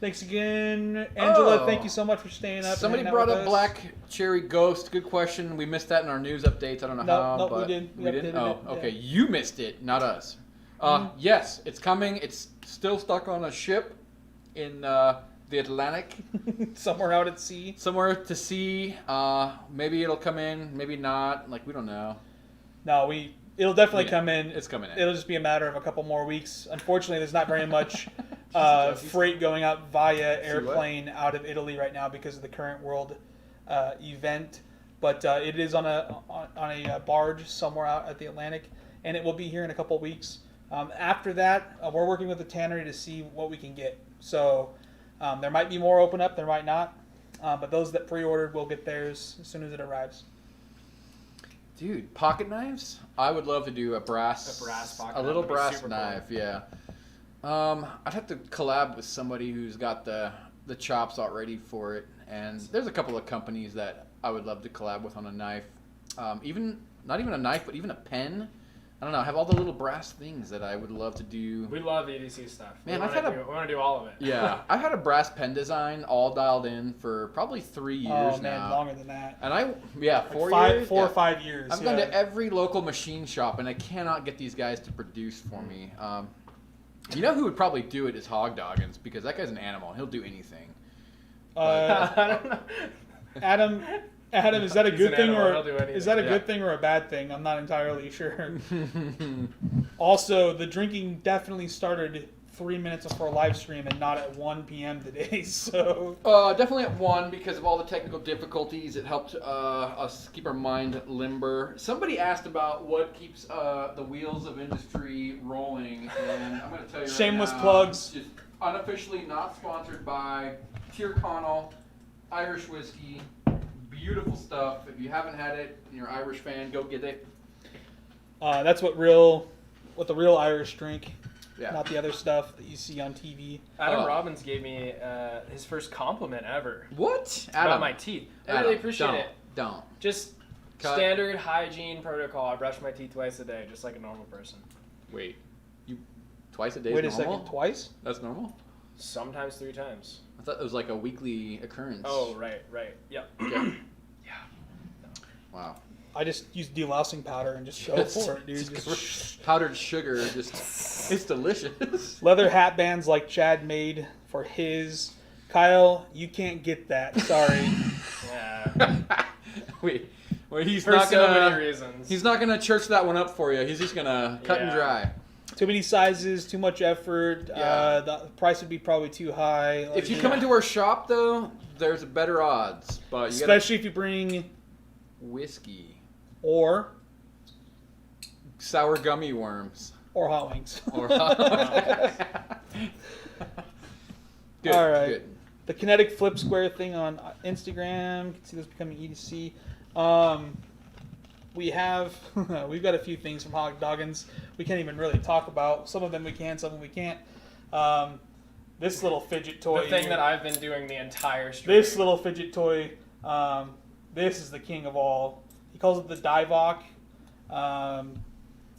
Thanks again, Angela. Oh. Thank you so much for staying up. and Somebody hanging out brought with up us. Black Cherry Ghost. Good question. We missed that in our news updates. I don't know how. No, but we did. We We didn't? updated Oh, it, okay. yeah. You missed it, not us. Yes, it's coming. It's still stuck on a ship in the Atlantic. Somewhere out at sea. Somewhere to sea. Maybe it'll come in, maybe not. Like, we don't know. No, it'll definitely Yeah, come in. It's coming in. It'll just be a matter of a couple more weeks. Unfortunately, there's not very much freight going out via airplane out of Italy right now because of the current world event. But it is on a barge somewhere out at the Atlantic, and it will be here in a couple weeks. After that, we're working with the tannery to see what we can get. So there might be more open up, there might not. But those that pre-ordered will get theirs as soon as it arrives. Dude, pocket knives? I would love to do a brass pocket a knife little would be brass super knife, yeah. I'd have to collab with somebody who's got the chops already for it, and there's a couple of companies that I would love to collab with on a knife. Even not even a knife, but even a pen. I don't know. I have all the little brass things that I would love to do. We love EDC stuff. Man, we I've had we want to do all of it. Yeah, I've had a brass pen design all dialed in for probably 3 years Oh man, now. longer than that. And 4 Like years. four Yeah. or 5 years. I've gone to every local machine shop, and I cannot get these guys to produce for me. You know who would probably do it is Hog Doggins, because that guy's an animal. He'll do anything. I don't know. Adam, is that a He's good an thing animal, or he'll do anything. is that a Yeah. good thing or a bad thing? I'm not entirely sure. Also, the drinking definitely started 3 minutes before live stream and not at 1 p.m. today. So Definitely at 1 because of all the technical difficulties. It helped us keep our mind limber. Somebody asked about what keeps the wheels of industry rolling, and I'm going to tell you right Shameless now, plugs. Just unofficially not sponsored by Tyrconnell Irish whiskey. Beautiful stuff. If you haven't had it and you're an Irish fan, go get it. that's what the real Irish drink, Yeah. not the other stuff that you see on TV. Adam Oh. Robbins gave me his first compliment ever What? about my teeth. I really appreciate it. Don't. Just Cut. standard hygiene protocol. I brush my teeth twice a day, just like a normal person. Wait. You twice a day Wait a is normal? second, twice? That's normal? Sometimes 3 times. I thought it was like a weekly occurrence. Oh, right. Yep. Okay. Yeah. Wow. I just use delousing powder and just go for it, dude. Just Powdered sugar, just it's delicious. leather hat bands like Chad made for his. Kyle, you can't get that. Sorry. Yeah. Wait, Well, he's For not so many gonna. reasons. He's not gonna church that one up for you. He's just gonna cut and Yeah. dry. Too many sizes, too much effort. Yeah. The price would be probably too high. If you come into our shop, though, there's better odds. But you especially if you bring gotta whiskey or sour gummy worms. hot wings. Or good. All right. Good. The kinetic flip square thing on Instagram. You can see this becoming EDC. We've got a few things from Hog Doggins we can't even really talk about. Some of them we can, some of them we can't. This little fidget toy. The thing here, that I've been doing the entire stream. this little fidget toy. This is the king of all. He calls it the Divok.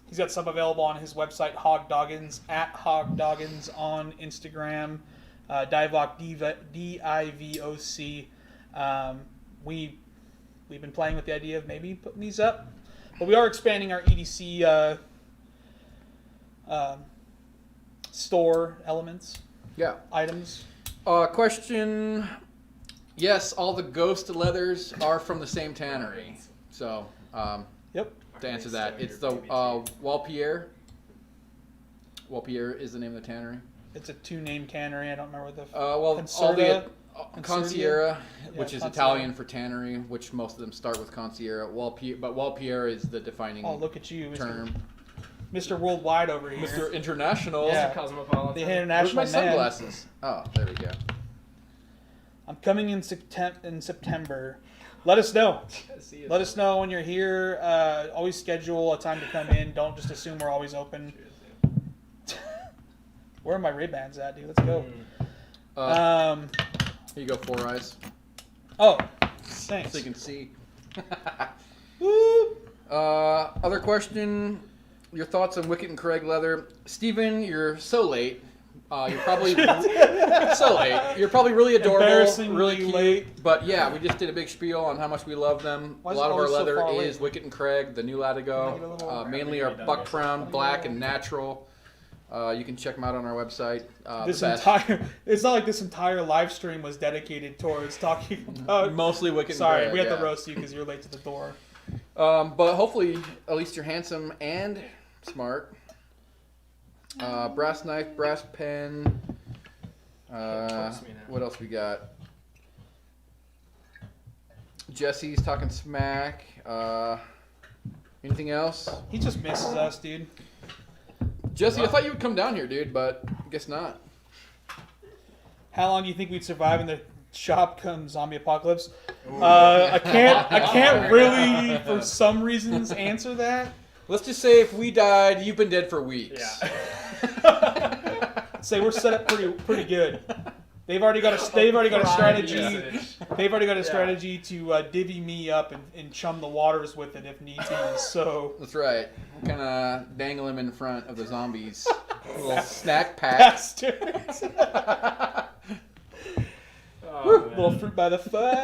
He's got some available on his website, Hog Doggins, at Hog Doggins on Instagram. Divok, D-I-V-O-C. We've been playing with the idea of maybe putting these up. But we are expanding our EDC store elements, Yeah. items. Question. Yes, all the ghost leathers are from the same tannery. So, Yep. to answer that, it's the Walpierre. Walpierre is the name of the tannery. It's a two-name tannery. I don't remember the... Well, all Concerta? the Concerta? Consiera, which Yeah, is Consiera. Italian for tannery, which most of them start with Consiera. But Walpierre is the defining Oh, look at you, term. Mr. Worldwide over here. Mr. International. Yeah. Cosmopolitan. The Where's international my man. sunglasses? Oh, there we go. I'm coming in September. Let us know. Let us know when you're here. Always schedule a time to come in. Don't just assume we're always open. Where are my Ray-Bans at, dude? Let's go. Here you go, Four Eyes, Oh, thanks. so you can see. Woo. Other question. Your thoughts on Wicket and Craig leather? Steven, you're so late. You're probably so late. You're probably really adorable, Embarrassingly really cute. late. But yeah, we just did a big spiel on how much we love them. Why A is lot it of our always so leather far away? is Wicket and Craig, the new Can I get a Latigo. little- Mainly our buck crown, black and natural. You can check them out on our website. This the best. it's not like this entire live stream was dedicated towards talking about. Mostly Wicket and Sorry, Craig. we had yeah. to roast you because you're late to the door. But hopefully, at least you're handsome and smart. Brass knife, brass pen. What else we got? Jesse's talking smack. Anything else? He just misses us, dude. Jesse, I thought you would come down here, dude, but guess not. How long do you think we'd survive in the shop come zombie apocalypse? I can't really, for some reasons, answer that. Let's just say if we died, you've been dead for weeks. Yeah. Say we're set up pretty good. They've already got a strategy. Usage. They've already got a Yeah. strategy to divvy me up and chum the waters with it if need be. So That's right. Kind of dangle him in front of the zombies. A little snack pack. bastards, Oh, man. little fruit by the foot.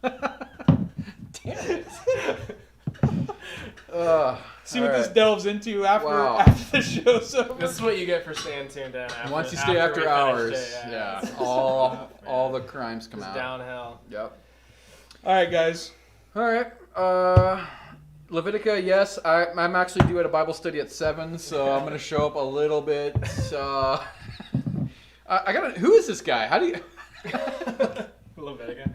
Damn it. See what this delves into after Wow. after the show's over. This is what you get for staying tuned in. Once you stay after we hours, finished it, yeah, it's all the crimes come just out. downhill. Yep. All right, guys. All right. Levitica, yes, I'm actually due at a Bible study at 7, so I'm gonna show up a little bit. I gotta. Who is this guy? How do you? Levitica.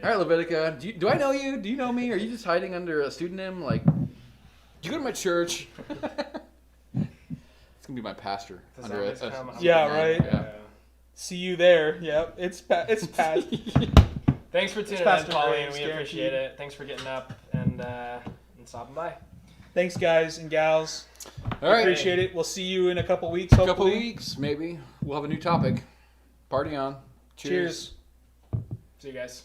All right, Levitica. Do I know you? Do you know me? Are you just hiding under a pseudonym? Like, do you go to my church? It's gonna be my pastor. The Under a, zombies come. Yeah, right. Yeah. See you there. Yep, it's Pat. Thanks for tuning in, Pastor Pauline. Graves, We appreciate guaranteed. it. Thanks for getting up and stopping by. Thanks, guys and gals. All right. Appreciate it. We'll see you in a couple weeks. A Hopefully. couple weeks, maybe. We'll have a new topic. Party on. Cheers. See you guys.